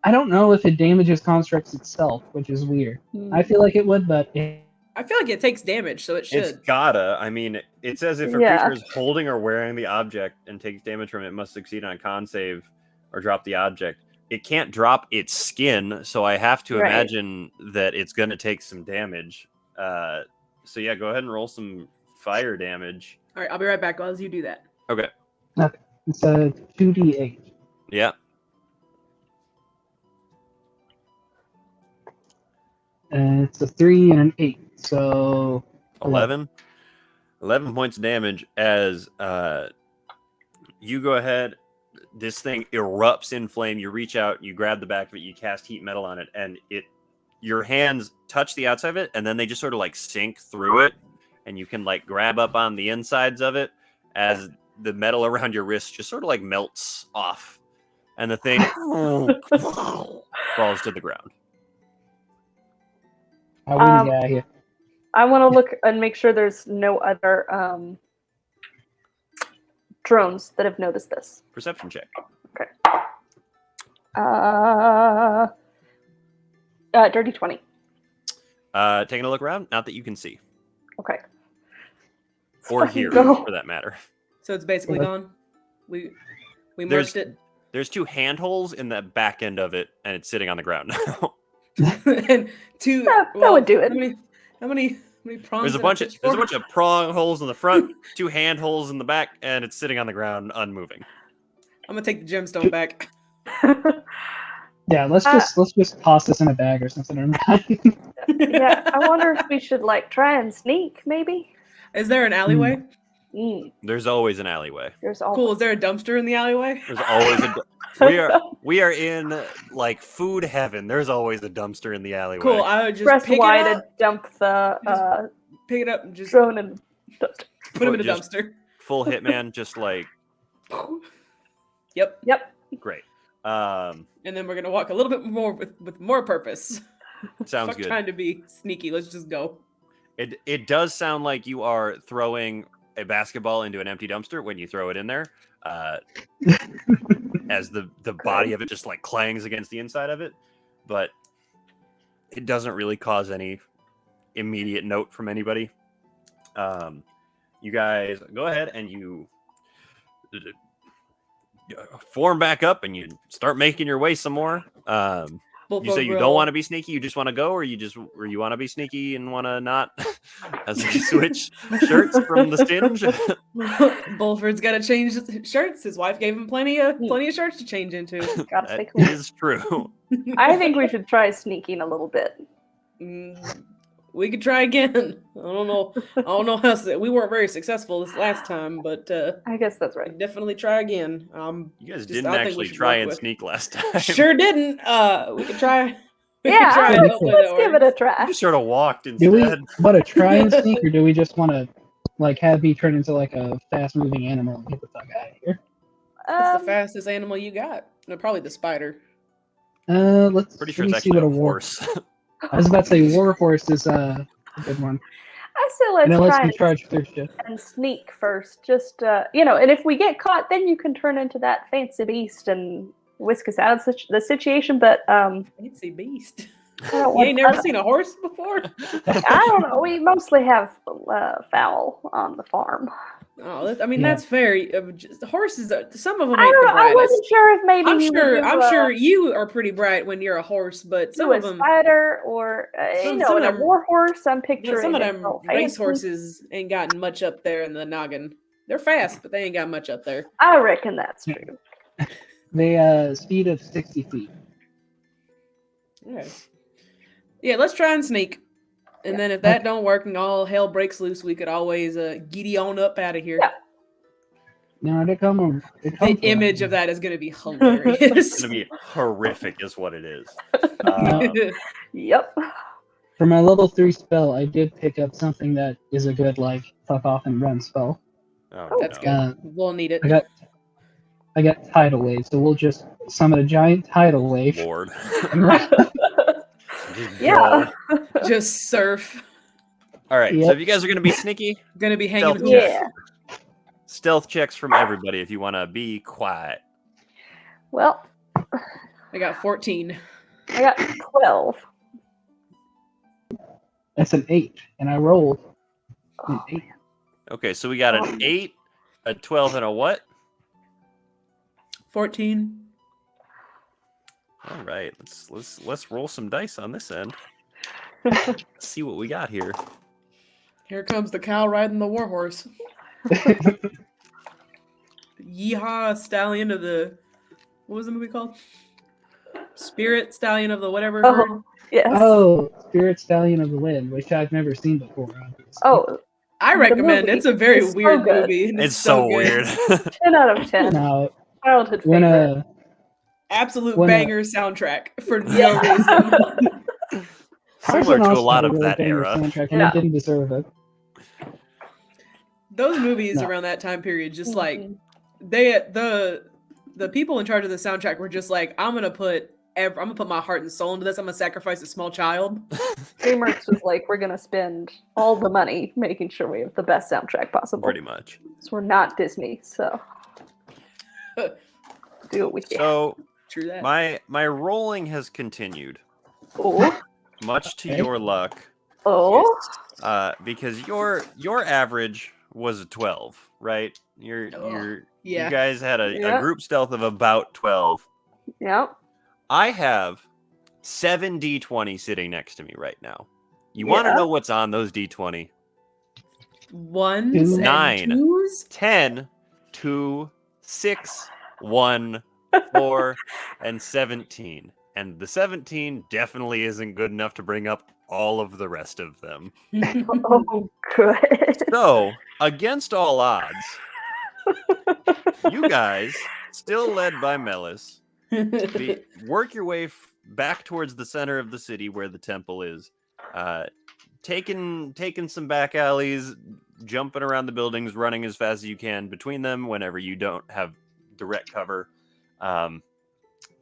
I don't know if it damages constructs itself, which is weird. I feel like it would, but I feel like it takes damage, so it should. It's gotta. I mean, it says if a Yeah. creature is holding or wearing the object and takes damage from it, must succeed on a con save or drop the object. It can't drop its skin, so I have to Right. imagine that it's going to take some damage. So yeah, go ahead and roll some fire damage. All right, I'll be right back while you do that. Okay. it's a 2d8. Yeah. And it's a 3 and an 8. So 11 points of damage as you go ahead. This thing erupts in flame. You reach out, you grab the back of it, you cast heat metal on it, and your hands touch the outside of it, and then they just sort of like sink through it, and you can like grab up on the insides of it as the metal around your wrist just sort of like melts off, and the thing falls to the ground. how we need to get out of here? I want to look and make sure there's no other drones that have noticed this. Perception check. Dirty 20. Taking a look around, not that you can see Okay. or hear, Go. for that matter. So it's basically Okay. gone. We There's- merged it. There's 2 handholds in the back end of it, and it's sitting on the ground now. And two. That would do it. How many prongs? There's a in bunch of pitchfork? prong holes in the front, 2 hand holes in the back, and it's sitting on the ground, unmoving. I'm gonna take the gemstone back. Yeah, let's just toss this in a bag or something. Yeah, I wonder if we should like try and sneak, maybe. Is there an alleyway? There's always an alleyway. There's all Cool. Is there a dumpster in the alleyway? There's always we are in like food heaven. There's always a dumpster in the alleyway. Cool. I would just press pick Y it to up, dump the pick it up, and just drone and put him in a Just- dumpster. Full hitman, just like Yep. great. And then we're gonna walk a little bit more with more purpose. Sounds Fuck good. trying to be sneaky. Let's just go. It does sound like you are throwing a basketball into an empty dumpster when you throw it in there, as the body of it just like clangs against the inside of it, but it doesn't really cause any immediate note from anybody. You guys go ahead and you form back up and you start making your way some more. You say you don't want to be sneaky, you just want to go, or you want to be sneaky and want to not, as we switch shirts from the stinge. Bulford's got to change his shirts. His wife gave him plenty of shirts to change into. gotta That stay cool. is true. I think we should try sneaking a little bit. We could try again. I don't know how we weren't very successful this last time, but I guess that's we right. can definitely try again. You guys Just- didn't I think we actually should try work and with- sneak last time. Sure didn't. We could try. We Yeah, could try. let's- Hopefully let's that give it a works. try. You just sort of walked Do we instead. want to try and sneak, or do we just want to like have me turn into like a fast-moving animal and get the fuck out of here? What's the fastest animal you got? No, probably the spider. Let's Pretty sure let it's me see actually what a a war. horse. I was about to say war horse is a good one. I say And it let's lets try me charge through shit. and sneak first. Just and if we get caught, then you can turn into that fancy beast and whisk us out of the situation. But Fancy beast. I don't You want ain't never seen a horse before? I don't know. We mostly have fowl on the farm. Oh, I mean Yeah. that's fair. Horses. Some of them I ain't don't the know. I brightest. wasn't sure if maybe I'm you sure. would do, I'm sure you are pretty bright when you're a horse, but some do of a them, spider or some in of a them- war horse. I'm picturing some of it them all race fancy. horses ain't gotten much up there in the noggin. They're fast, but they ain't got much up there. I reckon that's Yeah. true. They speed of 60 feet. Okay. Yeah, let's try and sneak. And then if that don't work and all hell breaks loose, we could always giddy on up out of here. Yeah. No, they come. The image of that is going to be It's hilarious. gonna be horrific, is what it is. Yep. For my level 3 spell, I did pick up something that is a good like fuck off and run spell. Oh, That's no. good. We'll need it. I got tidal wave, so we'll just summon a giant tidal wave. Lord. And run. Just Yeah. go. Just surf. All right. So Yep. if you guys are gonna be sneaky, Gonna be hanging. Stealth with check. Yeah. stealth checks from everybody if you want to be quiet. Well, I got 14. I got 12. That's an 8, and I rolled an Oh, 8. Okay, so we got an 8, a 12, and a what? 14. All right, let's roll some dice on this end. Let's see what we got here. Here comes the cow riding the warhorse. Yeehaw, stallion of the... What was the movie called? Spirit Stallion of the whatever. herd. Oh, yes. Oh, Spirit Stallion of the Wind, which I've never seen before. Obviously. Oh, I recommend. movie It's a very is so weird good. movie. And It's so good. weird. 10 out of 10. Now, Childhood when favorite. Absolute When, banger soundtrack for no Yeah. reason. Similar to a also lot had of really that banger era. soundtrack, and Yeah. it didn't deserve it. Those movies No. around that time period, just like Mhm. the people in charge of the soundtrack were just like, I'm gonna put my heart and soul into this. I'm gonna sacrifice a small child. DreamWorks was like, we're going to spend all the money making sure we have the best soundtrack possible. Pretty much. So we're not Disney, so do what we can. So True that. my rolling has continued, Oh, much to Okay. your luck, oh, because your average was a 12, right? Yeah. You guys had a Yeah. group stealth of about 12. yeah. I have 7 D20 sitting next to me right now. You want to Yeah. know what's on those D20? Ones and 9. twos. 10, 2, 6, 1, 4, and 17. And the 17 definitely isn't good enough to bring up all of the rest of them. Oh, good. So, against all odds, you guys, still led by Melis, work your way back towards the center of the city where the temple is. Taking some back alleys, jumping around the buildings, running as fast as you can between them whenever you don't have direct cover.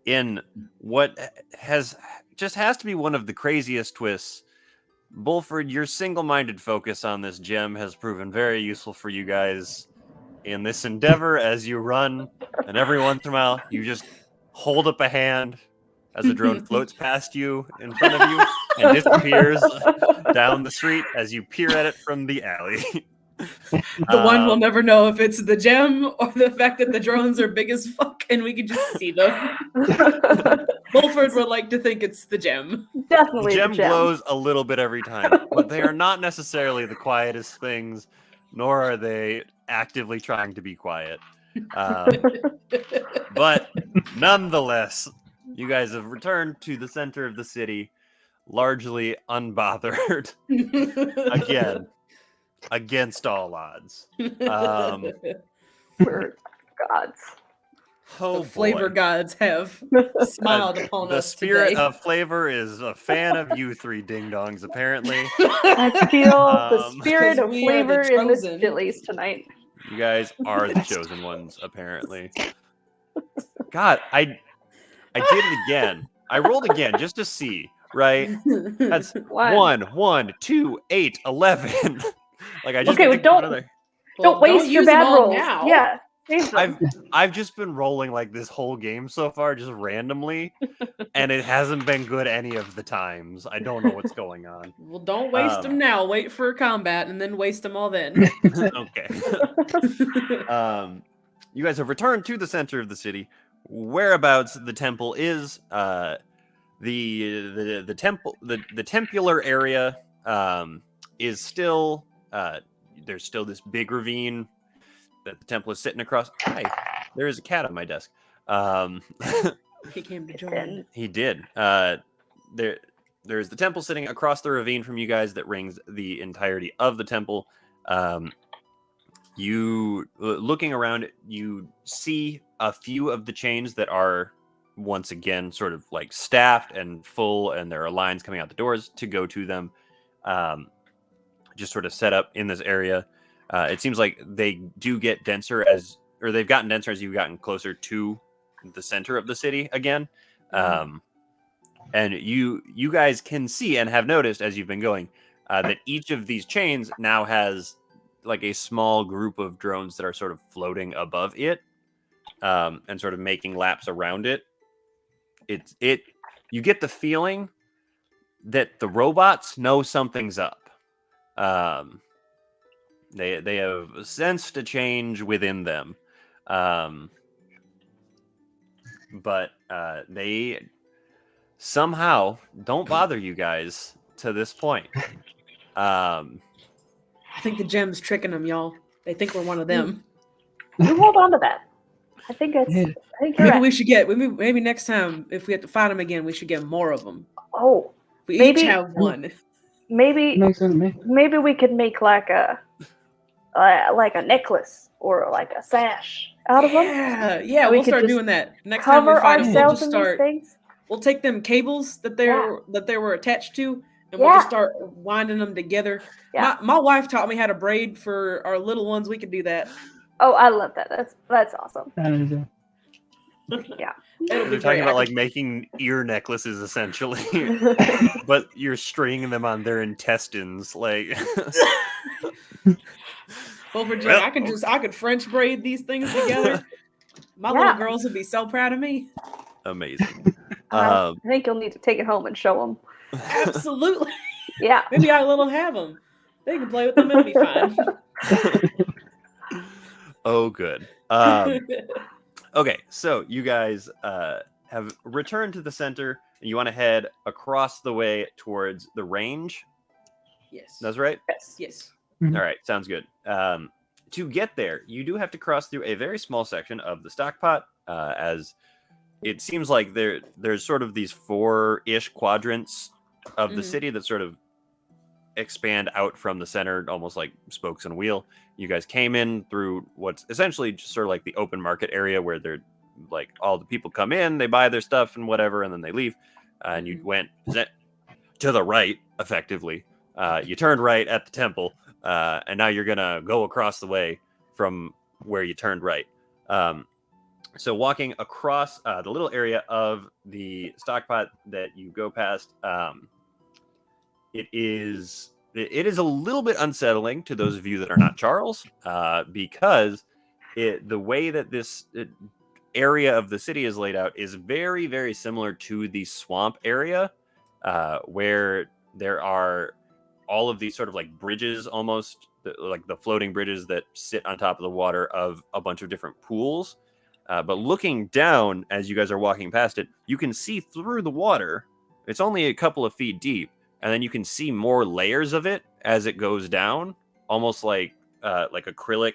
In what has to be one of the craziest twists, Bulford, your single-minded focus on this gem has proven very useful for you guys in this endeavor as you run, and every once in a while you just hold up a hand as a drone floats past you in front of you and disappears down the street as you peer at it from the alley. The one we'll never know if it's the gem or the fact that the drones are big as fuck and we can just see them. Bulford would like to think it's the gem. Definitely The the gem gem. glows a little bit every time, but they are not necessarily the quietest things, nor are they actively trying to be quiet. But nonetheless, you guys have returned to the center of the city, largely unbothered. Again, against all odds. We're gods. Oh, The flavor boy. gods have smiled upon The us spirit today. of flavor is a fan of you three ding-dongs, apparently. I feel the spirit Because of we are the flavor in this chosen. Chili's tonight. You guys are the chosen ones, apparently. God, I did it again. I rolled again just to see, right? That's 1, 2, 8, 11. Like I just Okay, get well, to don't- another. Don't waste your use them bad all rolls. now. Yeah, save them. I've just been rolling like this whole game so far, just randomly, and it hasn't been good any of the times. I don't know what's going on. Well, don't waste them now. Wait for combat and then waste them all then. Okay. You guys have returned to the center of the city. Whereabouts the temple is, the temple, the tempular area, is still. There's still this big ravine that the temple is sitting across. Hi, there is a cat on my desk. He came to join. He did. There's the temple sitting across the ravine from you guys that rings the entirety of the temple. You looking around, you see a few of the chains that are once again sort of like staffed and full, and there are lines coming out the doors to go to them. Just sort of set up in this area. It seems like they do get denser they've gotten denser as you've gotten closer to the center of the city again. And you guys can see and have noticed as you've been going that each of these chains now has like a small group of drones that are sort of floating above it and sort of making laps around it. you get the feeling that the robots know something's up. They have sensed a change within them. But they somehow don't bother you guys to this point. I think the gem's tricking them, y'all. They think we're one of them. You hold on to that. I think Yeah. I think you're Maybe right. we should get. Maybe next time, if we have to fight them again, we should get more of them. Oh, We Maybe- each have one. maybe Makes sense to me. maybe we could make like a necklace or like a sash out of them. Yeah. We We'll could start just doing that. Next time we Cover fight them, we'll ourselves just in these start. things. We'll take them cables that they were attached to, and we'll Yeah. just start winding them together. Yeah. My wife taught me how to braid for our little ones. We could do that. Oh, I love that. That's awesome. That is a- Yeah. It'll be You're talking great. about like making ear necklaces essentially, but you're stringing them on their intestines. Like, Well, Virginia, Well- I could French braid these things together. My Yeah. little girls would be so proud of me. amazing. I think you'll need to take it home and show them. Absolutely. Yeah. Maybe I let them have them. They can play with them. It'll be fine. Oh, good. Okay, so you guys have returned to the center, and you want to head across the way towards the range. Yes. That's right. Yes. Yes. Mhm. All right, sounds good. To get there, you do have to cross through a very small section of the stockpot, as it seems like there's sort of these 4-ish quadrants of the Mhm. city that sort of expand out from the center, almost like spokes in a wheel. You guys came in through what's essentially just sort of like the open market area where they're like all the people come in, they buy their stuff and whatever, and then they leave. And you went to the right, effectively. You turned right at the temple, and now you're gonna go across the way from where you turned right. So walking across the little area of the stockpot that you go past, it is a little bit unsettling to those of you that are not Charles, because the way that this area of the city is laid out is very, very similar to the swamp area, where there are all of these sort of like bridges, almost like the floating bridges that sit on top of the water of a bunch of different pools. But looking down as you guys are walking past it, you can see through the water. It's only a couple of feet deep, and then you can see more layers of it as it goes down, almost like acrylic,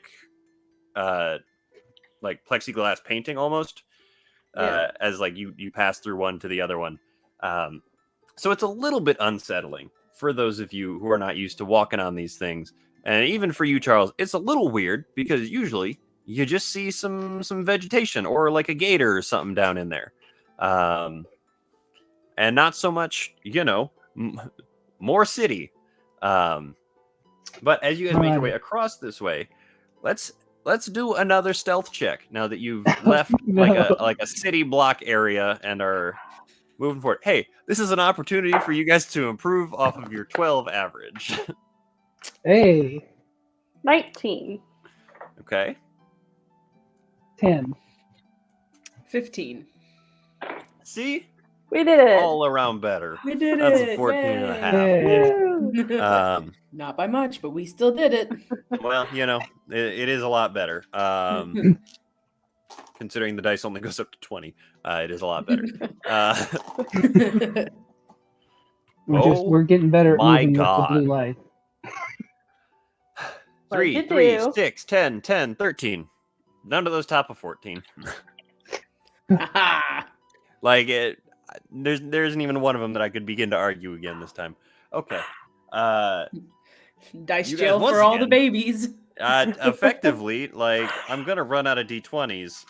like plexiglass painting, almost. Yeah. As like you pass through one to the other one. So it's a little bit unsettling for those of you who are not used to walking on these things, and even for you, Charles, it's a little weird because usually you just see some vegetation or like a gator or something down in there, and not so much, more city. But as you guys make your way across this way, let's do another stealth check now that you've left No. like a city block area and are moving forward. Hey, this is an opportunity for you guys to improve off of your 12 average. Hey, 19. Okay. 10. 15. See? We did it. All around better. We did That's it. a 14 and a half. Yeah. Woo. Not by much, but we still did it. Well, it is a lot better. Considering the dice only goes up to 20, it is a lot better. We're getting better at my moving with God. the blue light. 3, What'd you 3, do? 6, 10, 10, 13. None of those top of 14. Like it, there isn't even one of them that I could begin to argue again this time. Okay. Dice You guys, jail once for all the again- babies. Effectively, like I'm gonna run out of d20s.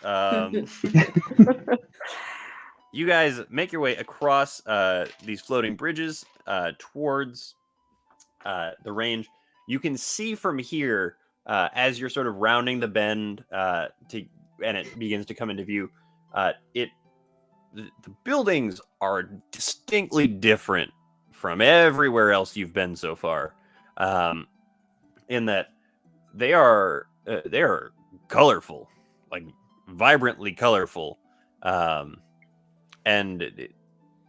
You guys make your way across these floating bridges towards the range. You can see from here as you're sort of rounding the bend and it begins to come into view. The buildings are distinctly different from everywhere else you've been so far, in that they are colorful, like vibrantly colorful. and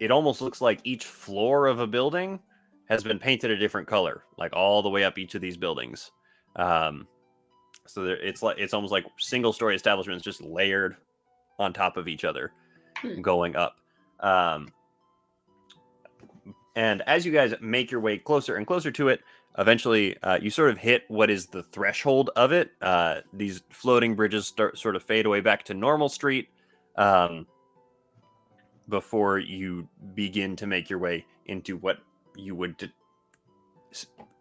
it almost looks like each floor of a building has been painted a different color, like all the way up each of these buildings. So it's almost like single-story establishments just layered on top of each other, going up. And as you guys make your way closer and closer to it, eventually you sort of hit what is the threshold of it. These floating bridges sort of fade away back to normal street before you begin to make your way into what you would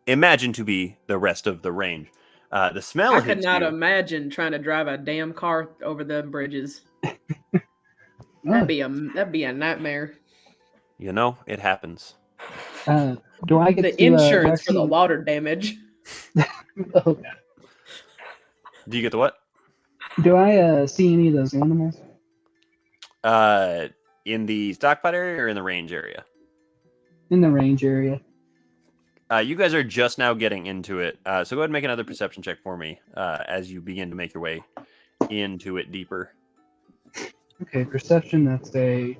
imagine to be the rest of the range. The smell I could hits not you. imagine trying to drive a damn car over the bridges. Oh, That'd be a nightmare. You know, it happens. do I get The to insurance for the see- water damage. Oh, God. Do you get the what? Do I see any of those animals? In the stockpile area or in the range area? In the range area. You guys are just now getting into it. So go ahead and make another perception check for me as you begin to make your way into it deeper. Okay, perception, that's a...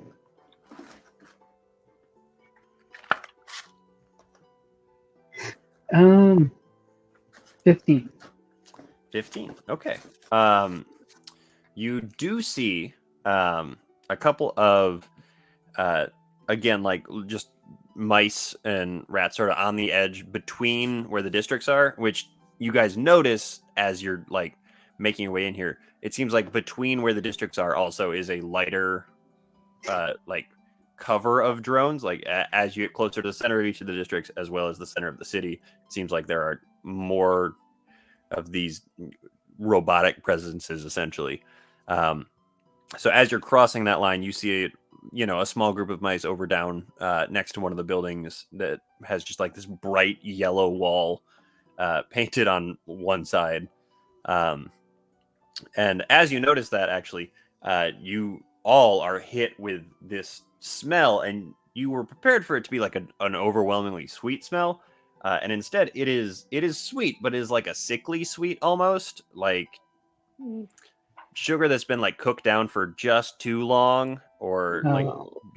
Um, 15. 15. Okay. You do see a couple of, again, like just mice and rats sort of on the edge between where the districts are, which you guys notice as you're like making your way in here. It seems like between where the districts are also is a lighter, like cover of drones. Like as you get closer to the center of each of the districts, as well as the center of the city, it seems like there are more of these robotic presences, essentially. So as you're crossing that line, you see a small group of mice over down next to one of the buildings that has just like this bright yellow wall painted on one side. And as you notice that, actually, you all are hit with this smell, and you were prepared for it to be like an overwhelmingly sweet smell. And instead, it is sweet, but it is like a sickly sweet almost, like sugar that's been like cooked down for just too long, or like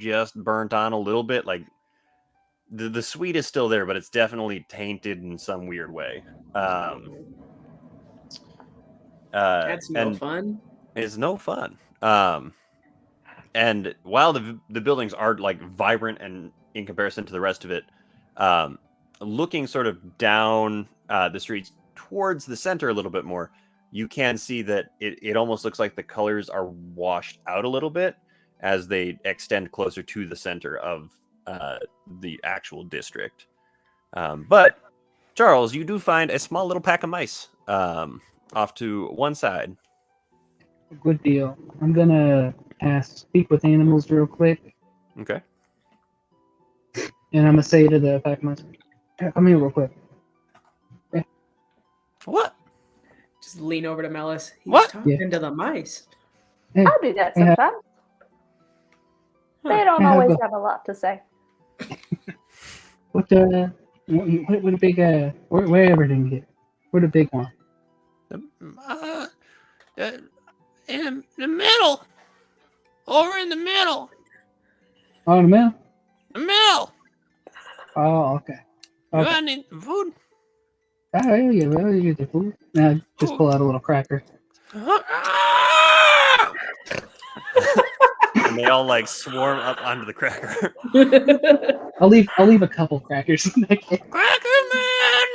just burnt on a little bit. Like the sweet is still there, but it's definitely tainted in some weird way. That's no fun. It's no fun. And while the buildings are like vibrant and in comparison to the rest of it, looking sort of down the streets towards the center a little bit more, you can see that it almost looks like the colors are washed out a little bit as they extend closer to the center of the actual district. But Charles, you do find a small little pack of mice off to one side. Good deal. I'm gonna speak with animals real quick, Okay. and I'm gonna say to the pack of mice, come here real quick. What? Just lean over to Melis. He's What? talking to the mice. Hey, I'll do that hey, sometimes. They don't Hey, always Hugo. have a lot to say. what the big where everything get? What the big one? In the middle. Over in the middle. Oh, in the middle? The middle. Oh, okay. You Okay. got any food? Oh, yeah, well, you get the food. Now just pull out a little cracker. Ah! And they all like swarm up onto the cracker. I'll leave a couple crackers in that case. Cracker Man!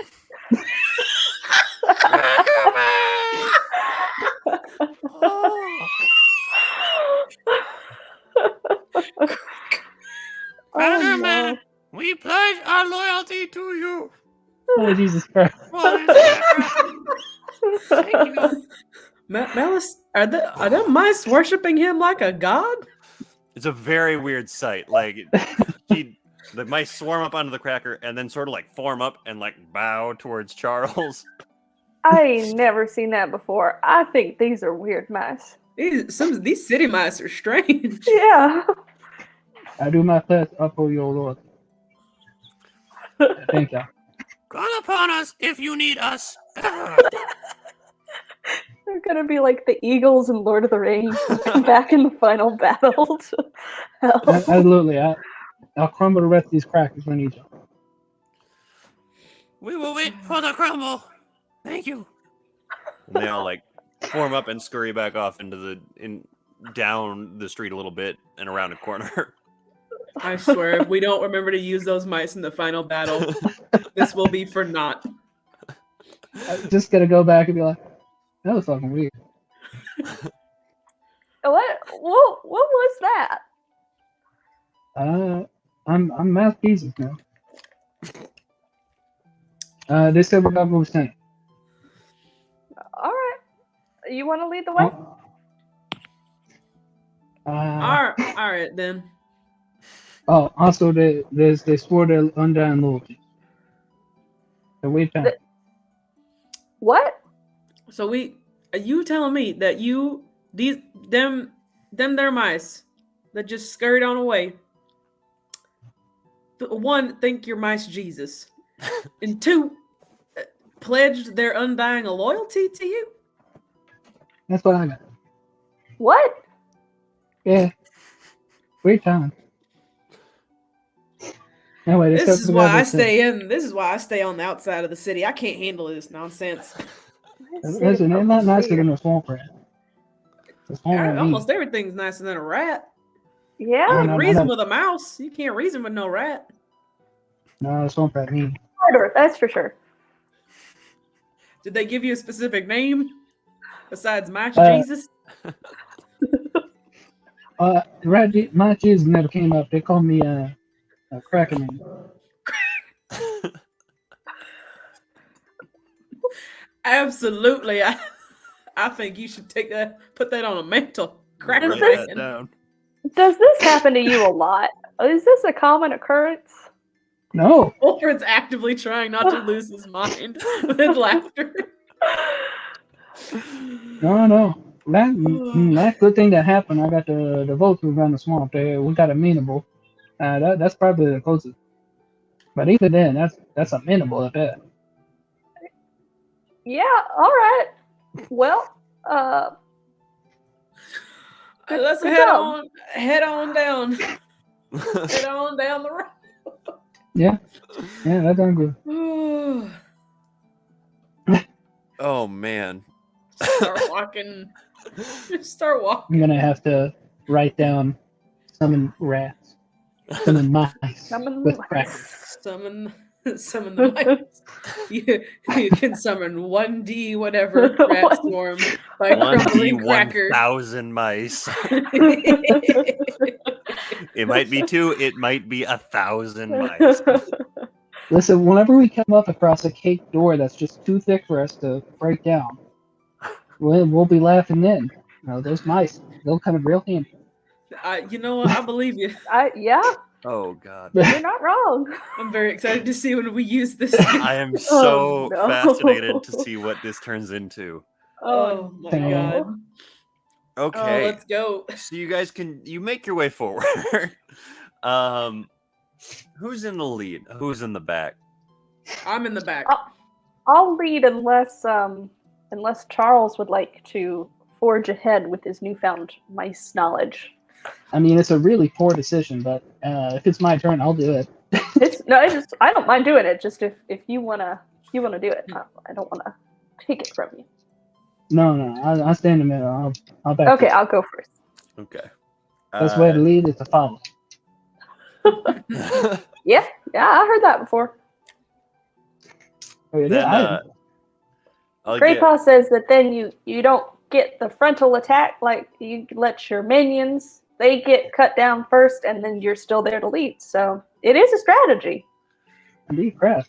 Cracker Man! Oh. Cracker Man, we pledge our loyalty to you. Oh, Jesus Christ. For this cracker. Thank you. Melis, are the mice worshiping him like a god? It's a very weird sight. Like the mice swarm up onto the cracker and then sort of like form up and like bow towards Charles. I ain't never seen that before. I think these are weird mice. These city mice are strange. Yeah. I do my best uphold your Lord. Thank you. Call upon us if you need us. They're gonna be like the Eagles in Lord of the Rings and come back in the final battle to help. Absolutely. I'll crumble the rest of these crackers when I need you. We will wait for the crumble. Thank you. And they all like form up and scurry back off down the street a little bit and around a corner. I swear, if we don't remember to use those mice in the final battle, this will be for naught. I'm just gonna go back and be like, that was fucking weird. What was that? I'm Math Jesus now. They said we're not moving center. All right, you want to lead the way? All right then. Also they swore their undying loyalty. So wait time. What? So are you telling me that them their mice that just scurried on away? One, think you're mice Jesus, and two, pledged their undying loyalty to you. That's what I got. What? Yeah. Wait time. Anyway, This is why I stay on the outside of the city. I can't handle this nonsense. Listen, they're not nicer than a swamp rat. The swamp rat Almost everything's nicer than a rat. Yeah. You No, can no, reason no. with a mouse. You can't reason with no rat. No, the swamp rat mean. Harder, that's for sure. Did they give you a specific name besides Mice Uh, Jesus? My Jesus never came up. They called me a cracker man. Absolutely. I think you should put that on a mantle. Cracker Does Write this- that down. Does this happen to you a lot? Is this a common occurrence? No. Wolford's actively trying not to lose his mind with laughter. No. Last good thing that happened, I got the votes around the swamp there. We got amenable. That's probably the closest. But even then, that's amenable at that. Yeah, all right. Well, Let's good head job. on down. Head on down the road. Yeah, that done good. Oh man. Start walking. Start I'm walking. gonna have to write down summon rats, summon mice Summon with mice. crackers. Summon the mice. You can summon 1D whatever rat swarm by 1D crumbling cracker. 1,000 mice. It might be 2, it might be 1,000 mice. Listen, whenever we come up across a cake door that's just too thick for us to break down, we'll be laughing then. Those mice, they'll come in real handy. You know what? I believe you. Yeah, Oh god. you're not wrong. I'm very excited to see when we use this. I am so no. fascinated to see what this turns into. Oh my Damn. god. Okay. Oh, let's go. So you guys you make your way forward. Who's in the lead? Who's in the back? I'm in the back. I'll lead unless Charles would like to forge ahead with his newfound mice knowledge. I mean, it's a really poor decision, but if it's my turn, I'll do it. I don't mind doing it. Just if you wanna do it, I don't wanna take it from you. No, I'll stand in the middle. I'll back. Okay, you. I'll go first. Okay. Best way to lead is to follow. Yeah, I heard that before. Oh, yeah, Then, I- I'll Great get- Paw says that then you don't get the frontal attack, like you let your minions, they get cut down first and then you're still there to lead. So it is a strategy. Indeed, crap.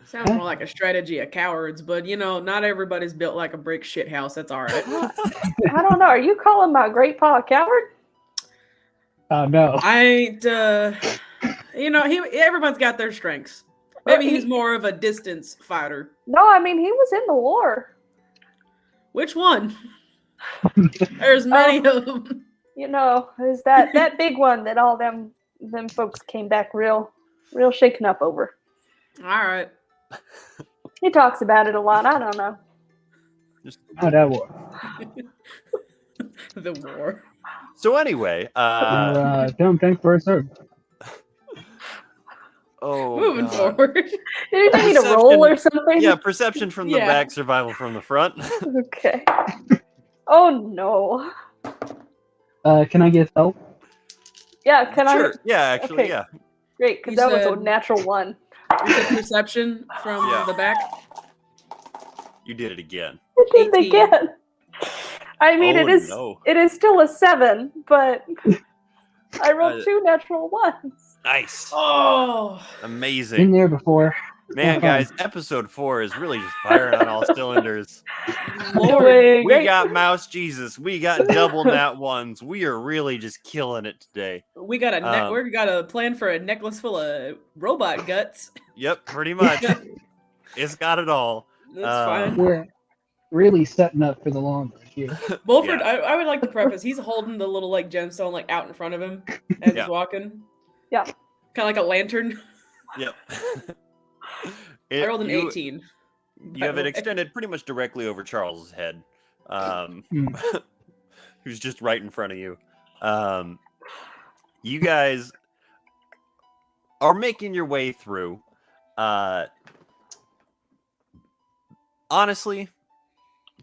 Sounds more like a strategy of cowards, but not everybody's built like a brick shit house. That's all right. I don't know. Are you calling my Great Paw a coward? No. I ain't. Everyone's got their strengths. Maybe he's more of a distance fighter. No, I mean he was in the war. Which one? There's many of them. Is that big one that all them folks came back real shaken up over. All right. He talks about it a lot. I don't know. Not that war. The war. So anyway, Don't drink for a serve. Moving God. forward. Did you need a roll or something? Yeah, perception from the Yeah. back, survival from the front. Okay. Oh no. Can I get help? Yeah, can Sure. Yeah, actually, Okay. yeah. Great, because You that was a said- natural one. You said perception from Yeah. the back. You did it again. It did 18. again. I mean, Oh, it is no. it is still a 7, but I rolled 2 natural ones. Nice. Oh. Been Amazing. there before. Man, Have fun. guys, episode 4 is really just firing on all cylinders. Lord. Doing We great. got Mouse Jesus. We got double nat ones. We are really just killing it today. We got we got a plan for a necklace full of robot guts. Yep, pretty much. It's got it all. That's fine. We're really setting up for the long run here. Bulford, Yeah. I would like to preface. He's holding the little like gemstone like out in front of him as Yeah. he's walking. Yeah. Kind of like a lantern. Yep. I rolled an 18. You have it extended pretty much directly over Charles's head, who's just right in front of you. You guys are making your way through. Honestly,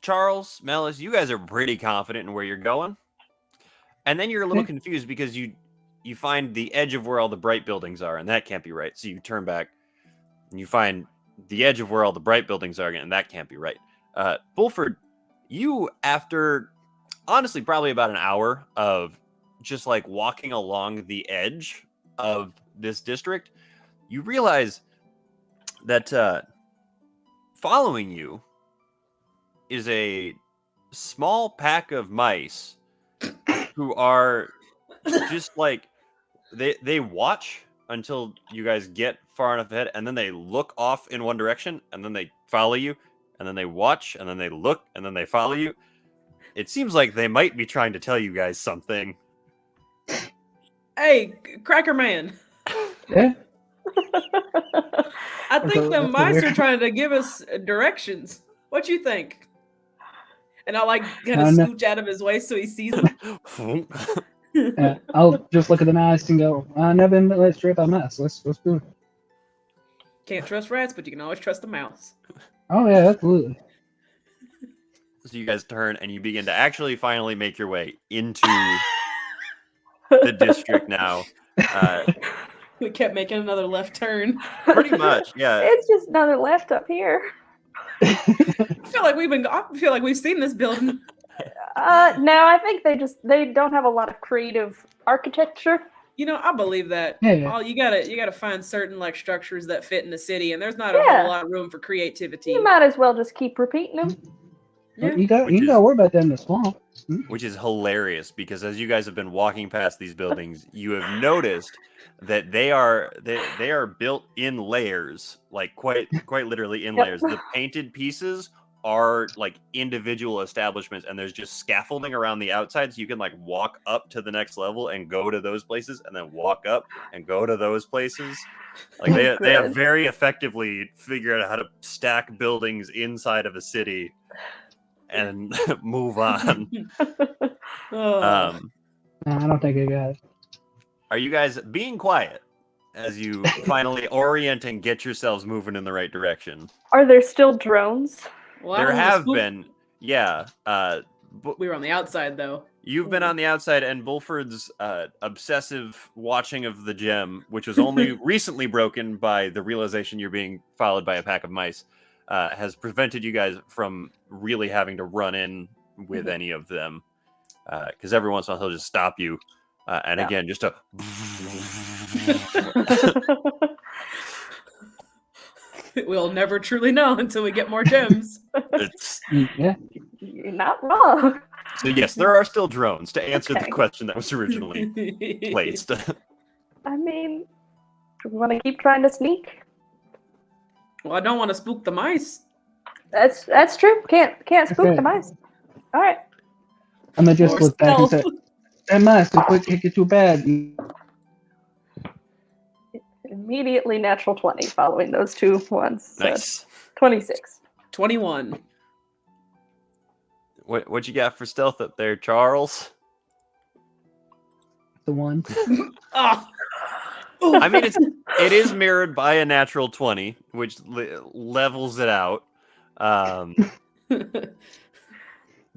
Charles, Melis, you guys are pretty confident in where you're going. And then you're a little confused because you find the edge of where all the bright buildings are, and that can't be right. So you turn back and you find the edge of where all the bright buildings are, and that can't be right. Bulford, you, after honestly probably about an hour of just like walking along the edge of this district, you realize that following you is a small pack of mice who are just like they watch until you guys get far enough ahead, and then they look off in one direction, and then they follow you, and then they watch, and then they look, and then they follow you. It seems like they might be trying to tell you guys something. Hey, Cracker Man. Yeah. I think the That's mice weird. are trying to give us directions. What you think? And I like kind of No. scooch out of his way so he sees them. I'll just look at the mouse and go, I never been let straight by mouse. Let's do it. Can't trust rats, but you can always trust a mouse. Oh yeah, absolutely. So you guys turn and you begin to actually finally make your way into the district now. We kept making another left turn. Pretty much, yeah. It's just another left up here. I feel like we've seen this building. No, I think they don't have a lot of creative architecture. You know, I believe that. Yeah. Oh, you gotta find certain like structures that fit in the city, and there's not a Yeah. whole lot of room for creativity. You might as well just keep repeating them. Yeah. You got Which you is- gotta worry about that in the swamp. Which is hilarious because as you guys have been walking past these buildings, you have noticed that they are built in layers, like quite literally in Yep. layers. The painted pieces are like individual establishments, and there's just scaffolding around the outside, so you can like walk up to the next level and go to those places, and then walk up and go to those places. Like they have Good. very effectively figured out how to stack buildings inside of a city and move on. Oh. No, I don't think I got it. Are you guys being quiet as you finally orient and get yourselves moving in the right direction? Are there still drones? Well, I There don't wanna have spook- been, yeah. We were on the outside though. You've been on the outside, and Bulford's obsessive watching of the gem, which was only recently broken by the realization you're being followed by a pack of mice, has prevented you guys from really having to run in with any of them. Because every once in a while he'll just stop you, and Yeah. again, just a. We'll never truly know until we get more gems. It's, Yeah. You're not wrong. so yes, there are still drones to answer the Okay. question that was originally placed. I mean, do we want to keep trying to sneak? Well, I don't want to spook the mice. That's true. Can't spook Okay. the mice. All right. I'm gonna just Or look back and stealth. say, "Hey, mouse, the quick kick is too bad." Immediately natural 20 following those two ones. So Nice. 26. 21. What you got for stealth up there, Charles? The one. Oh. I mean, it is mirrored by a natural 20, which levels it out.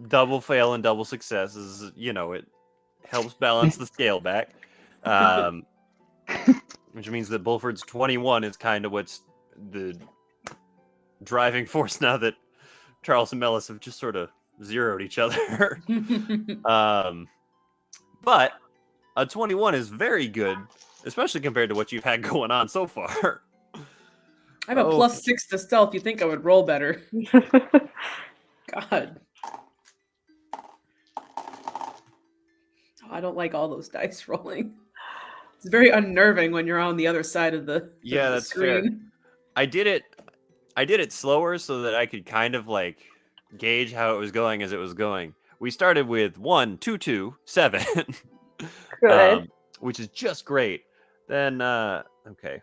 Double fail and double success is, it helps balance the scale back. Which means that Bulford's 21 is kind of what's the driving force now that Charles and Mellis have just sort of zeroed each other. But a 21 is very good, especially compared to what you've had going on so far. I have a +6 to stealth. You think I would roll better? God. Oh, I don't like all those dice rolling. It's very unnerving when you're on the other side of the That's screen. fair. I did it slower so that I could kind of like gauge how it was going as it was going. We started with 1, 2, 2, 7. Good. Which is just great. Then okay.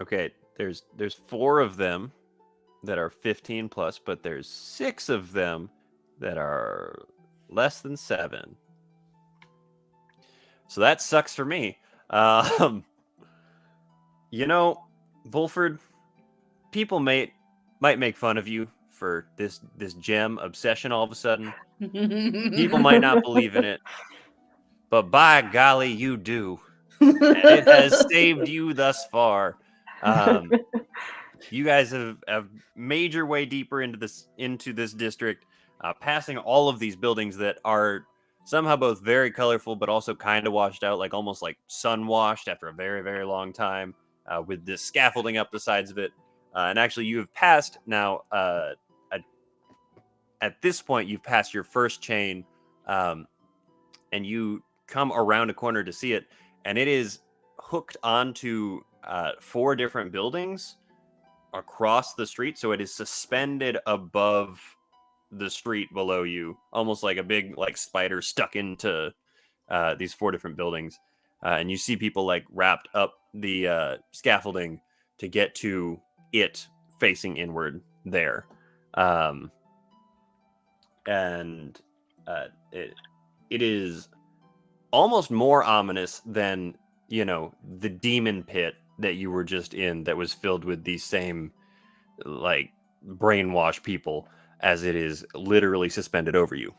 Okay, there's 4 of them that are 15 plus, but there's 6 of them that are less than 7. So that sucks for me. Bulford, people might make fun of you for this gem obsession all of a sudden. People might not believe in it, but by golly, you do. It has saved you thus far. You guys have made your way deeper into this district, passing all of these buildings that are somehow both very colorful, but also kind of washed out, like almost like sun washed after a very, very long time, with this scaffolding up the sides of it. And actually, you have passed now. At this point, you've passed your first chain, and you come around a corner to see it, and it is hooked onto 4 different buildings across the street. So it is suspended above the street below you, almost like a big like spider stuck into these 4 different buildings. And you see people like wrapped up the scaffolding to get to it facing inward there. And it is almost more ominous than, the demon pit that you were just in that was filled with these same like brainwashed people, as it is literally suspended over you.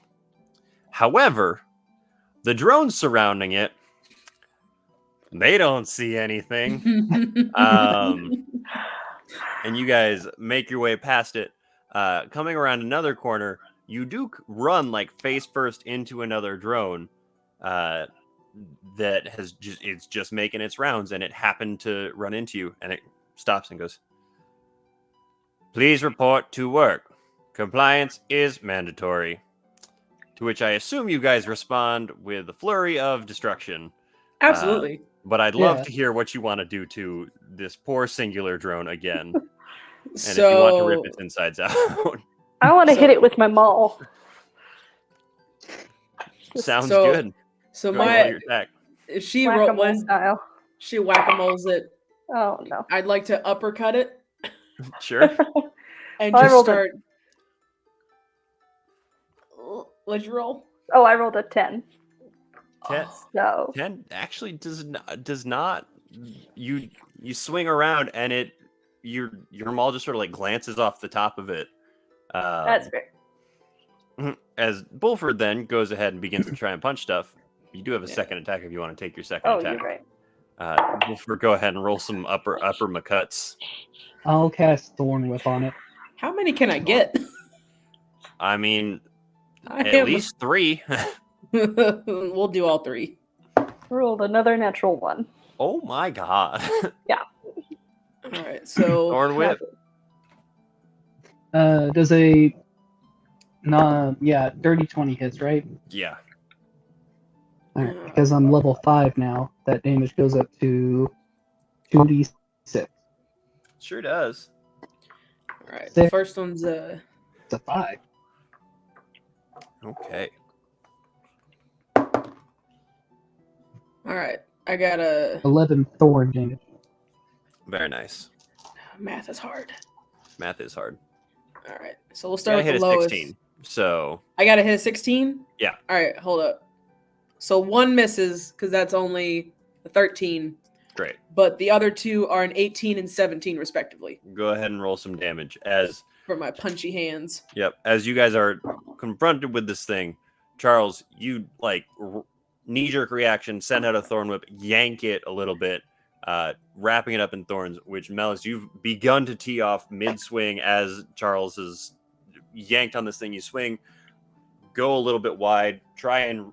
However, the drones surrounding it, they don't see anything. And you guys make your way past it. Coming around another corner, you do run like face first into another drone that it's just making its rounds, and it happened to run into you, and it stops and goes, "Please report to work. Compliance is mandatory." To which I assume you guys respond with a flurry of destruction. Absolutely. But I'd love to hear what you want to do to this poor singular drone again. And if you want to rip its insides out. I want to hit it with my maul. Sounds good. So Go ahead and roll your attack. if she Whack-a-mole style. she whack-a-moles it, Oh no. I'd like to uppercut it Sure. and Well, I just rolled start. What'd you roll? Oh, I rolled a 10. 10, So 10 actually does not. You swing around and your maul just sort of like glances off the top of it. that's great. As Bulford then goes ahead and begins to try and punch stuff. You do have a second attack if you want to take your second Oh, attack. you're right. Bulford, go ahead and roll some upper McCuts. I'll cast Thorn Whip on it. How many can I get? I mean, I at am- least 3. We'll do all 3. Rolled another natural 1. Oh my god. All right. So Thorn Whip. Does dirty 20 hits, right? Yeah. All right, because I'm level 5 now, that damage goes up to 2d6. Sure does. All right. Six. The first one's It's a 5. Okay. all right. I got a 11 thorn damage. Very nice. math is hard. Math is hard. All right. So we'll Yeah, start I hit with the a lowest. 16. So I got to hit a 16? Yeah. All right, hold up. So one misses because that's only a 13, great. but the other two are an 18 and 17 respectively Go ahead and roll some damage as for my punchy hands. as you guys are confronted with this thing. Charles, you like knee-jerk reaction, send out a thorn whip, yank it a little bit, wrapping it up in thorns, which Melis, you've begun to tee off mid-swing as Charles is yanked on this thing. You swing, go a little bit wide, try and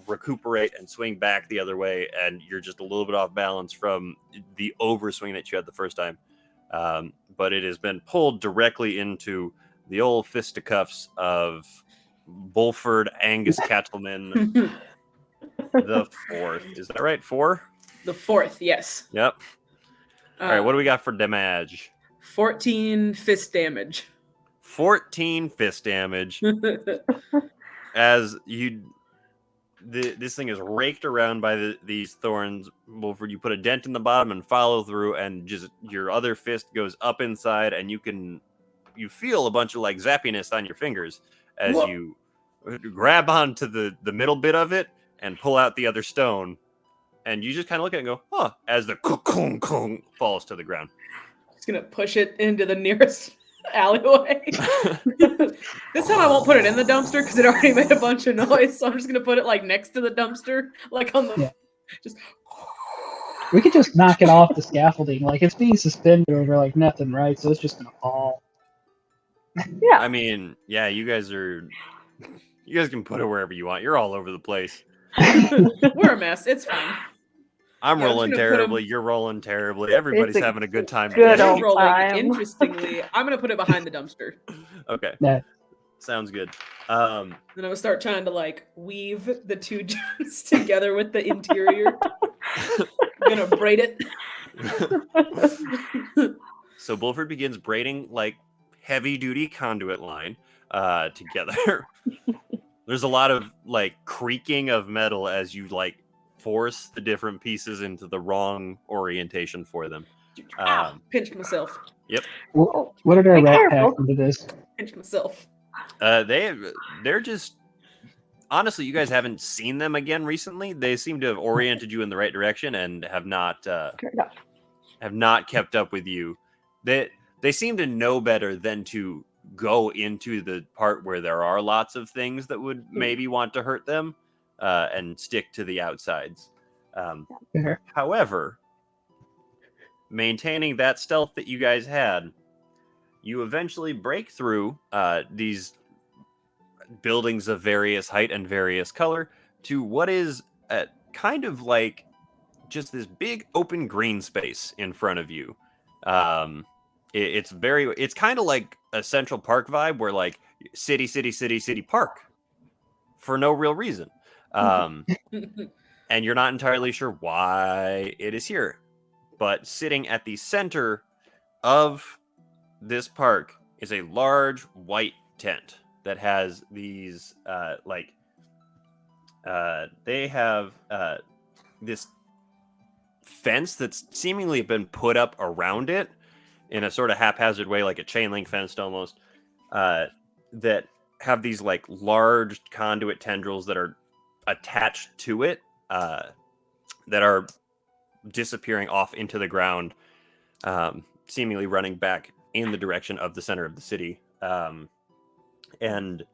recuperate and swing back the other way, and you're just a little bit off balance from the overswing that you had the first time. But it has been pulled directly into the old fisticuffs of Bulford Angus Kettleman the fourth. Is that right? 4? The fourth, yes. Yep. All right, what do we got for damage? 14 fist damage. 14 fist damage. As this thing is raked around by these thorns. Wolford, you put a dent in the bottom and follow through, and just your other fist goes up inside, and you feel a bunch of like zappiness on your fingers as Whoa. you grab onto the middle bit of it and pull out the other stone, and you just kind of look at it and go, huh, as the kung falls to the ground. Just gonna push it into the nearest alleyway. This time I won't put it in the dumpster because it already made a bunch of noise, so I'm just gonna put it like next to the dumpster, like on the just. We could just knock it off the scaffolding. Like, it's being suspended over like nothing, right? So it's just gonna fall. Yeah. I mean, yeah, you guys can put it wherever you want. You're all over the place. We're a mess. It's fine. I'm Yeah, I'm rolling just gonna put terribly. You're rolling terribly. Everybody's It's a having a good time. good today. old Rolling time. interestingly. I'm gonna put it behind the dumpster. Okay. Yeah. Sounds good. Then I'm gonna start trying to like weave the two gems together with the interior. I'm gonna braid it. So Bulford begins braiding like heavy duty conduit line together. There's a lot of like creaking of metal as you like force the different pieces into the wrong orientation for them. Pinched myself. What did our Be rat careful. pack into this? Pinched myself. They're just honestly, you guys haven't seen them again recently. They seem to have oriented you in the right direction and have not kept up with you. They seem to know better than to go into the part where there are lots of things that would maybe want to hurt them and stick to the outsides. Fair. However, maintaining that stealth that you guys had, you eventually break through these buildings of various height and various color to what is kind of like just this big open green space in front of you. It's kind of like a Central Park vibe where like city park for no real reason. And you're not entirely sure why it is here. But sitting at the center of this park is a large white tent that has these they have this fence that's seemingly been put up around it in a sort of haphazard way, like a chain link fence almost, that have these like large conduit tendrils that are attached to it, that are disappearing off into the ground, seemingly running back in the direction of the center of the city. And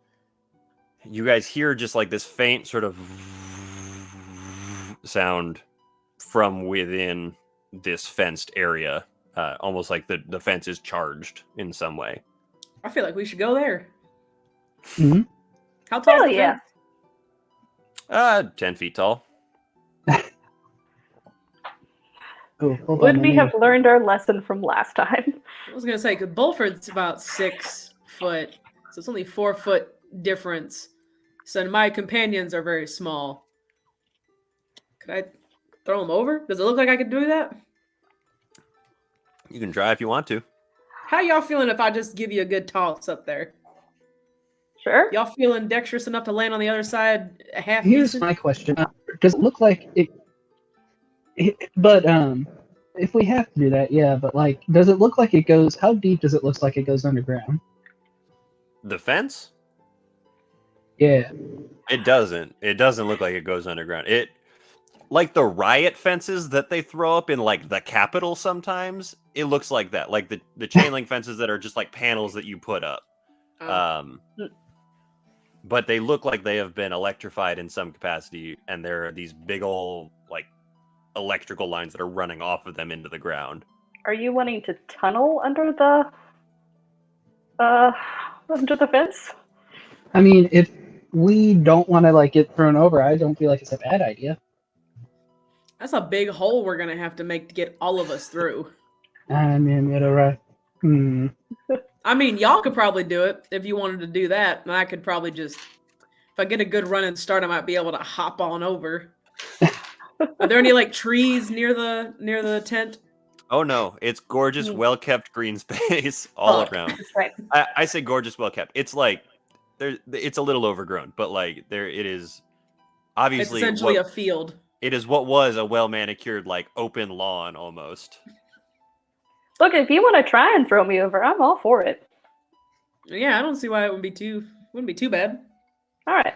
you guys hear just like this faint sort of sound from within this fenced area, almost like the fence is charged in some way. I feel like we should go there. Mhm. How tall Hell is the yeah. fence? 10 feet tall. Oh, hold Would on, we let me- have learned our lesson from last time? I was gonna say, because Bulford's about 6 foot, so it's only 4 foot difference. So my companions are very small. Could I throw them over? Does it look like I could do that? You can try if you want to. How y'all feeling if I just give you a good toss up there? Sure. Y'all feeling dexterous enough to land on the other side half Here's decent? my question: does it look like it? But if we have to do that, yeah. But like, does it look like it goes? How deep does it look like it goes underground? The fence? Yeah. It doesn't. It doesn't look like it goes underground. It like the riot fences that they throw up in like the Capitol sometimes. It looks like that. Like the chain link fences that are just like panels that you put up. Oh. But they look like they have been electrified in some capacity, and there are these big old like electrical lines that are running off of them into the ground. Are you wanting to tunnel under the fence? I mean, if we don't want to like get thrown over, I don't feel like it's a bad idea. That's a big hole we're gonna have to make to get all of us through. I mean, right. I mean, y'all could probably do it if you wanted to do that. And I could probably just, if I get a good running start, I might be able to hop on over. Are there any like trees near the tent? Oh no, it's gorgeous, well-kept green space all around. That's right. I say gorgeous, well-kept. It's like it's a little overgrown, but like it is obviously It's essentially a field. It is what was a well-manicured like open lawn almost. Look, if you want to try and throw me over, I'm all for it. Yeah, I don't see why it wouldn't be too bad. All right.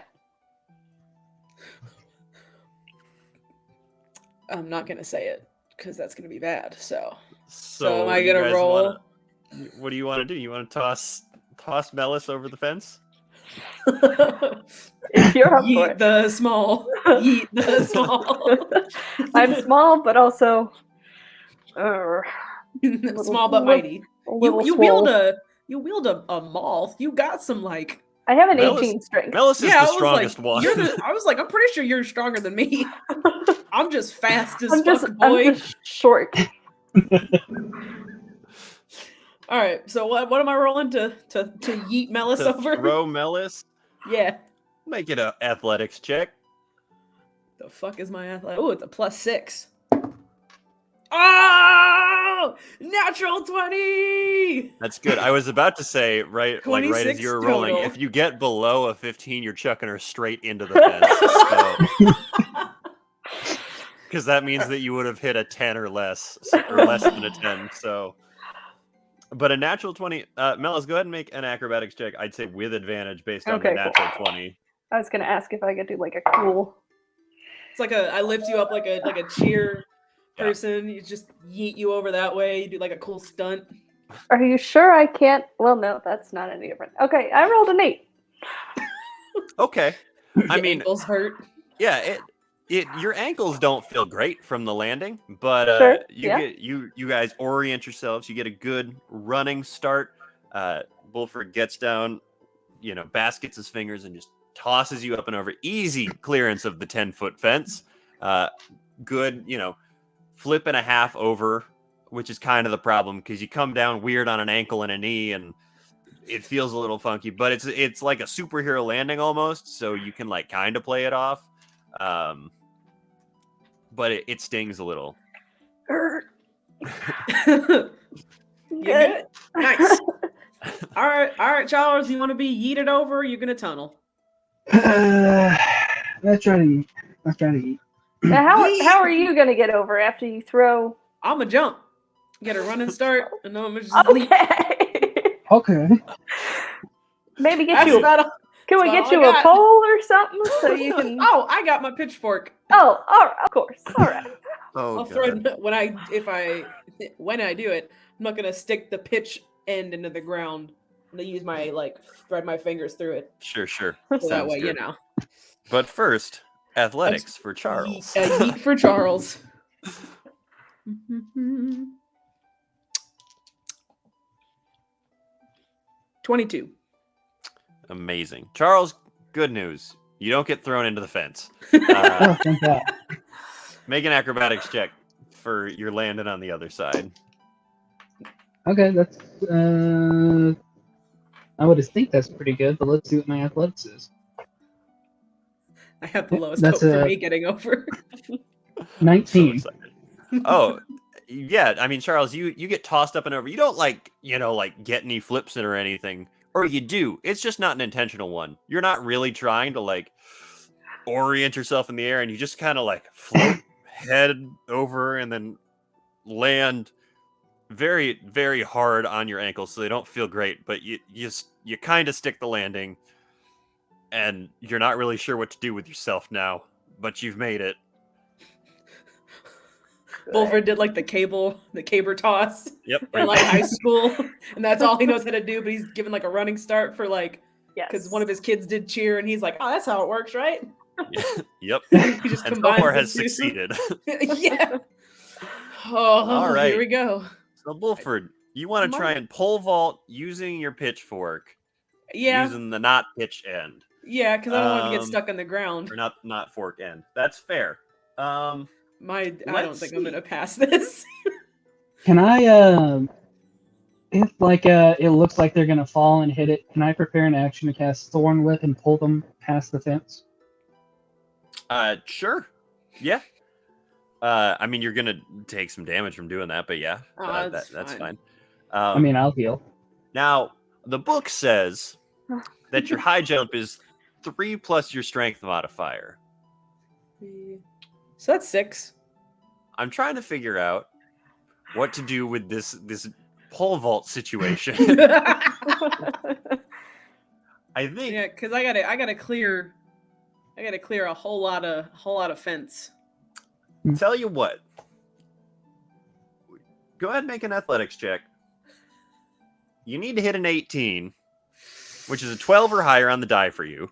I'm not gonna say it because that's gonna be bad. So So am I gonna roll? What do you want to do? You want to toss Mellis over the fence? If you're up for Yeet it. the small. Yeet the small. I'm small, but also Small but mighty. You wield a maul. You got some like. I have an Mellis- 18 strength. Mellis is Yeah, the I was like, strongest one. I was like, I'm pretty sure you're stronger than me. I'm just fast as I'm fuck, boy. I'm just short. All right, so what am I rolling to yeet Mellis To over? throw Mellis, Yeah. make it an athletics check. The fuck is my athletic? Oh, it's a +6. Oh, natural 20. That's good. I was about to say right as 26 you were rolling, total. if you get below a 15, you're chucking her straight into the fence. Because that means that you would have hit a 10 or less than a 10. So, but a natural 20. Mellis, go ahead and make an acrobatics check. I'd say with advantage based on the Okay, cool. natural 20. I was gonna ask if I could do like a cool. It's like I lift you up like a cheer Yeah. person. You just yeet you over that way. You do like a cool stunt. Are you sure I can't? Well, no, that's not any different. Okay, I rolled an 8. Okay. I Your mean, ankles hurt. yeah, your ankles don't feel great from the landing, but Sure, you guys orient yourselves. You get a good running start. Bulford gets down, baskets his fingers and just tosses you up and over. Easy clearance of the 10-foot fence. Good, flip and a half over, which is kind of the problem because you come down weird on an ankle and a knee and it feels a little funky, but it's like a superhero landing almost, so you can like kind of play it off. But it stings a little. You good? Nice. All right, Charles. You want to be yeeted over? Or you're gonna tunnel. Let's try to eat. Now, how are you gonna get over after you throw? I'm gonna jump, get a running start, and then I'm gonna just leap. Okay. Okay. Maybe get That's you. about all. Can we that's get all you I a got. pole or something so you can? Oh, I got my pitchfork. Oh, all right, of course. All right. Oh, I'll throw it when I do it. I'm not gonna stick the pitch end into the ground. I'm gonna use my thread my fingers through it. Sure. So that Sounds way, good. But first, athletics for Charles. Yeet for Charles. 22. Amazing. Charles, good news. You don't get thrown into the fence. Oh, thank God. Make an acrobatics check for your landing on the other side. Okay, that's I would think that's pretty good, but let's see what my athletics is. I have the lowest That's hope for a- me getting over. 19. So excited. Oh, yeah. I mean, Charles, you get tossed up and over. You don't get any flips in or anything. Or you do. It's just not an intentional one. You're not really trying to orient yourself in the air, and you just kind of float head over and then land very, very hard on your ankles, so they don't feel great. But you kind of stick the landing, and you're not really sure what to do with yourself now. But you've made it. Bulford did like the caber toss Yep. in like high school, and that's all he knows how to do. But he's given like a running start for like because Yes. one of his kids did cheer, and he's like, "Oh, that's how it works, right?" Yep. He just And so combines far the has two. succeeded. Yeah. Oh, All right. here we go. So Bulford, you want to Come try on. and pole vault using your pitchfork, Yeah, using the not pitch end, yeah, because I don't want to get Um, stuck on the ground. or not fork end. That's fair. I don't let's think I'm see. gonna pass this. Can I, if like it looks like they're gonna fall and hit it, can I prepare an action to cast Thorn Whip and pull them past the fence? Sure. Yeah. I mean, you're gonna take some damage from doing that, but yeah, That's that's fine. fine. I mean, I'll heal. Now the book says that your high jump is 3 plus your strength modifier. So that's 6. I'm trying to figure out what to do with this pole vault situation. I think Yeah, because I gotta clear a whole lot of fence. tell you what. Go ahead and make an athletics check. You need to hit an 18, which is a 12 or higher on the die for you.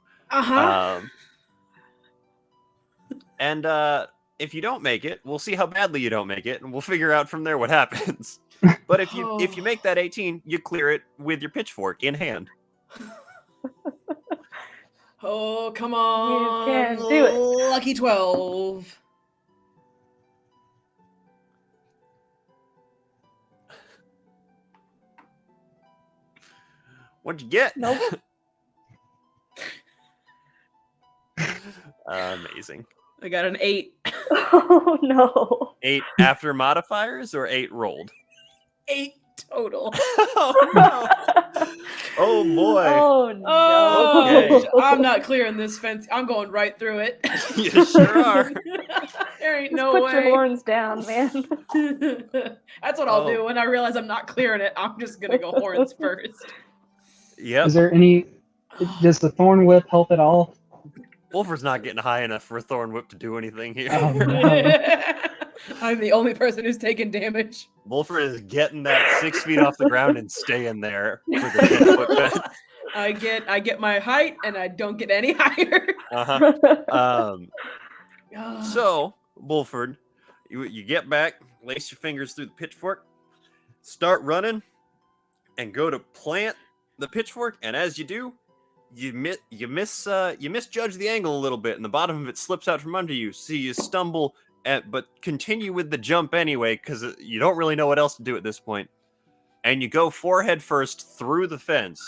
And if you don't make it, we'll see how badly you don't make it, and we'll figure out from there what happens. But if you make that 18, you clear it with your pitchfork in hand. Oh, come on. can do it. Lucky 12. What'd you get? Nope. Amazing. I got an 8. Oh no. 8 after modifiers or 8 rolled? 8 total. Oh no! Oh boy! Oh no. Oh, Okay. I'm not clearing this fence. I'm going right through it. You sure are. There ain't Just no put your way. horns down, man. That's what I'll Oh. do when I realize I'm not clearing it. I'm just gonna go horns first. Yep. Is there any? Does the Thorn Whip help at all? Wolfer's not getting high enough for Thorn Whip to do anything here. Oh, no. I'm the only person who's taking damage. Wolfer is getting that 6 feet off the ground and staying there for the 10-foot fence. I get my height and I don't get any higher. Uh-huh. So, Wolford, you get back, lace your fingers through the pitchfork, start running, and go to plant the pitchfork. And as you do, you misjudge the angle a little bit, and the bottom of it slips out from under you. So you stumble, but continue with the jump anyway, because you don't really know what else to do at this point. And you go forehead first through the fence.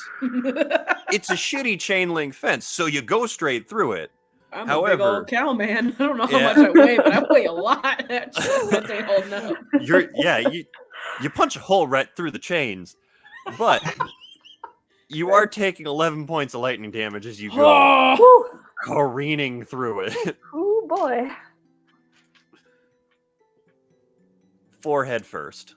It's a shitty chain link fence, so you go straight through it. I'm a big However- old cow, man. I don't know how Yeah. much I weigh, but I weigh a lot. That shit ain't holding up. You punch a hole right through the chains, but you are taking 11 points of lightning damage as you go Oh, Woo. careening through it. Oh boy. Forehead first.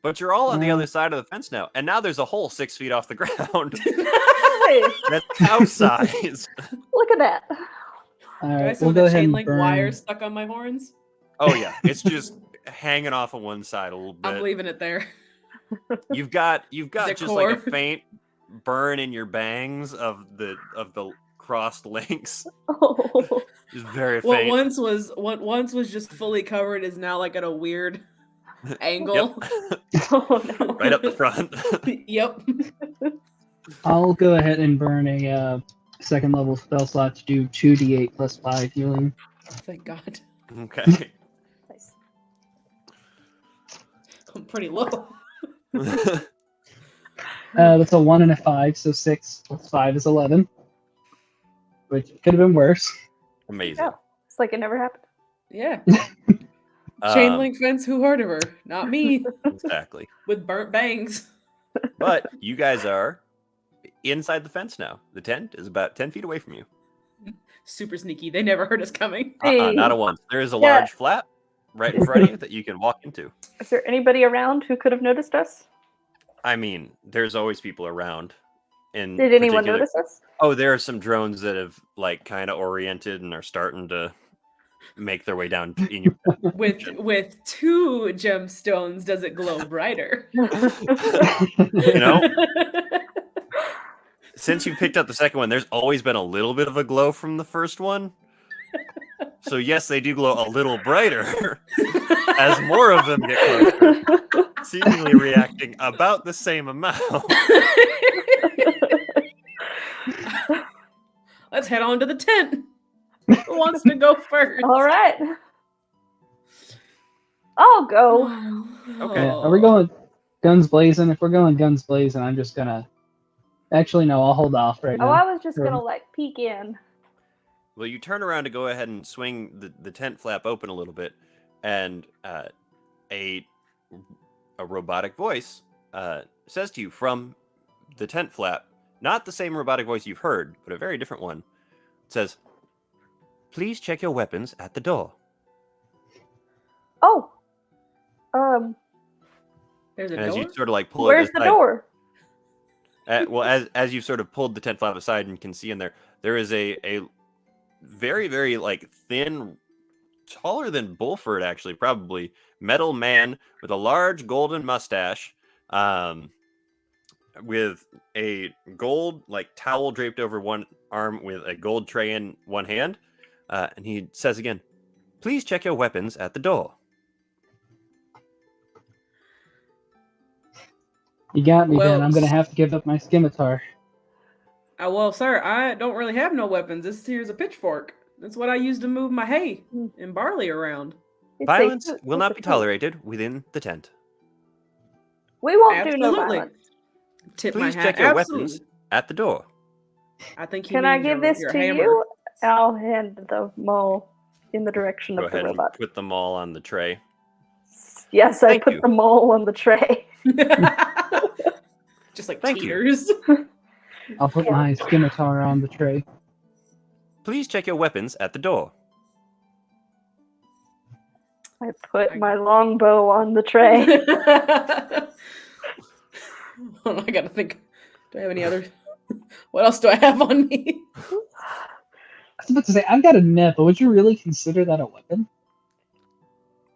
But you're all on the other side of the fence now, and now there's a hole 6 feet off the ground. Hey, That's cow size. look at that. All do I right, still we'll go have ahead chain and link burn. wire stuck on my horns? Oh yeah, it's just hanging off of one side a little bit. I'm leaving it there. You've got just like a Decor. faint burn in your bangs of the crossed links. Oh. Just very What faint. once was just fully covered is now like at a weird angle. Oh no. Right up the front. Yep. I'll go ahead and burn a second level spell slot to do 2d8 plus 5 healing. Thank God. Okay. Nice. I'm pretty low. That's a 1 and a 5, so 6 plus 5 is 11. Which could have been worse. Amazing. Yeah. It's like it never happened. Yeah. Chain Um, link fence, who heard of her? Not me. Exactly. With burnt bangs. But you guys are inside the fence now. The tent is about 10 feet away from you. Super sneaky. They never heard us coming. Hey. Not a once. There is a Yeah. large flap. right in front of you that you can walk into. Is there anybody around who could have noticed us? I mean, there's always people around. In Did anyone particular- notice us? Oh, there are some drones that have like kind of oriented and are starting to make their way down in your. With 2 gemstones, does it glow brighter? You know, since you picked up the second one, there's always been a little bit of a glow from the first one. So yes, they do glow a little brighter as more of them get closer, seemingly reacting about the same amount. Let's head on to the tent. Who wants to go first? All right. I'll go. Okay. Yeah, are we going guns blazing? If we're going guns blazing, I'm just gonna. Actually, no, I'll hold off right Oh, now. I was just Sure. gonna like peek in. Well, you turn around to go ahead and swing the tent flap open a little bit, and a robotic voice says to you from the tent flap, not the same robotic voice you've heard, but a very different one. It says, "Please check your weapons at the door." Oh. There's a And as door. you sort of like pull Where's it the aside, door? as you sort of pulled the tent flap aside and can see in there is a very, very like thin, taller than Bulford actually, probably metal man with a large golden mustache, with a gold like towel draped over one arm with a gold tray in one hand, and he says again, "Please check your weapons at the door." You got me, Well, Ben. I'm gonna have to give up my scimitar. Well, sir, I don't really have no weapons. This here's a pitchfork. That's what I use to move my hay and barley around. It's Violence safe. will It's not a be tent. tolerated within the tent. We won't do no Absolutely. violence. Tip Please my hat. check your Absolutely. weapons at the door. I think he Can I means give your- this your to hammer. you? I'll hand the mole in the direction Go of the ahead and robot. put them all on the tray. Yes, I Thank put you. the mole on the tray. Just like Thank you. cheaters. I'll put Yeah. my scimitar on the tray. Please check your weapons at the door. I put my longbow on the tray. Hold on, I gotta think. Do I have any other? What else do I have on me? I was about to say, I've got a net, but would you really consider that a weapon?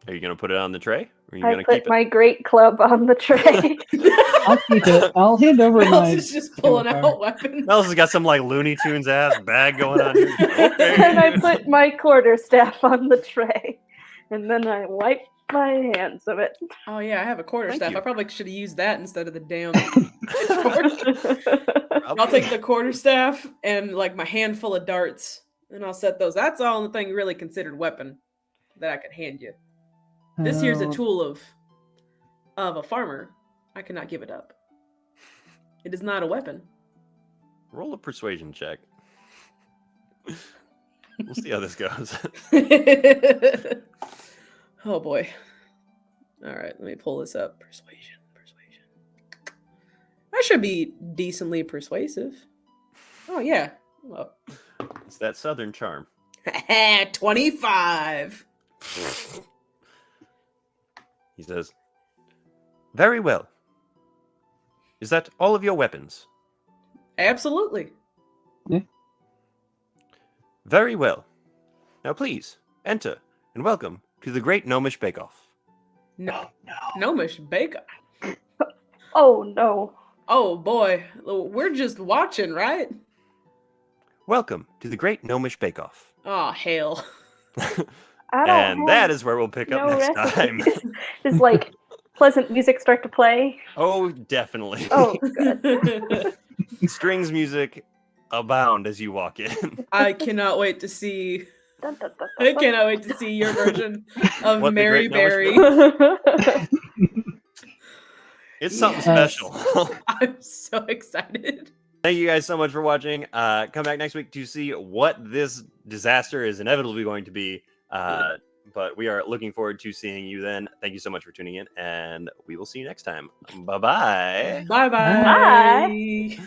Are you going to put it on the tray? Or are you I going to put keep it? my great club on the tray. I'll keep it. I'll hand over Miles my. is just pulling scimitar. out weapons. Mel's has got some like Looney Tunes ass bag going on here. And I Okay. put my quarterstaff on the tray. And then I wipe my hands of it. Oh yeah, I have a quarterstaff. Thank you. I probably should have used that instead of the damn pitchfork. I'll take the quarterstaff and like my handful of darts, and I'll set those. That's the only thing really considered weapon that I could hand you. This here's a Oh, tool of a farmer. I cannot give it up. It is not a weapon. Roll a persuasion check. We'll see how this goes. Oh boy. All right, let me pull this up. Persuasion. I should be decently persuasive. Oh yeah. Well, It's that southern charm. 25. He says, "Very well. Is that all of your weapons?" Absolutely. "Very well. Now please, enter and welcome to the Great Gnomish Bake-Off." No, no. Gnomish bake. Oh no. Oh boy, we're just watching, right? Welcome to the Great Gnomish Bake-Off. Oh hell. I don't And that have is where we'll pick up no next recipe. time. Does like pleasant music start to play? Oh, definitely. Oh, good. Strings music abound as you walk in. I cannot wait to see. Dun, dun, dun, I dun, dun. cannot wait to see your version of What the Mary Great Gnomish Berry. It's something Yes. special. I'm so excited. Thank you guys so much for watching. Come back next week to see what this disaster is inevitably going to be. But we are looking forward to seeing you then. Thank you so much for tuning in, and we will see you next time. Bye-bye. Bye-bye. Bye.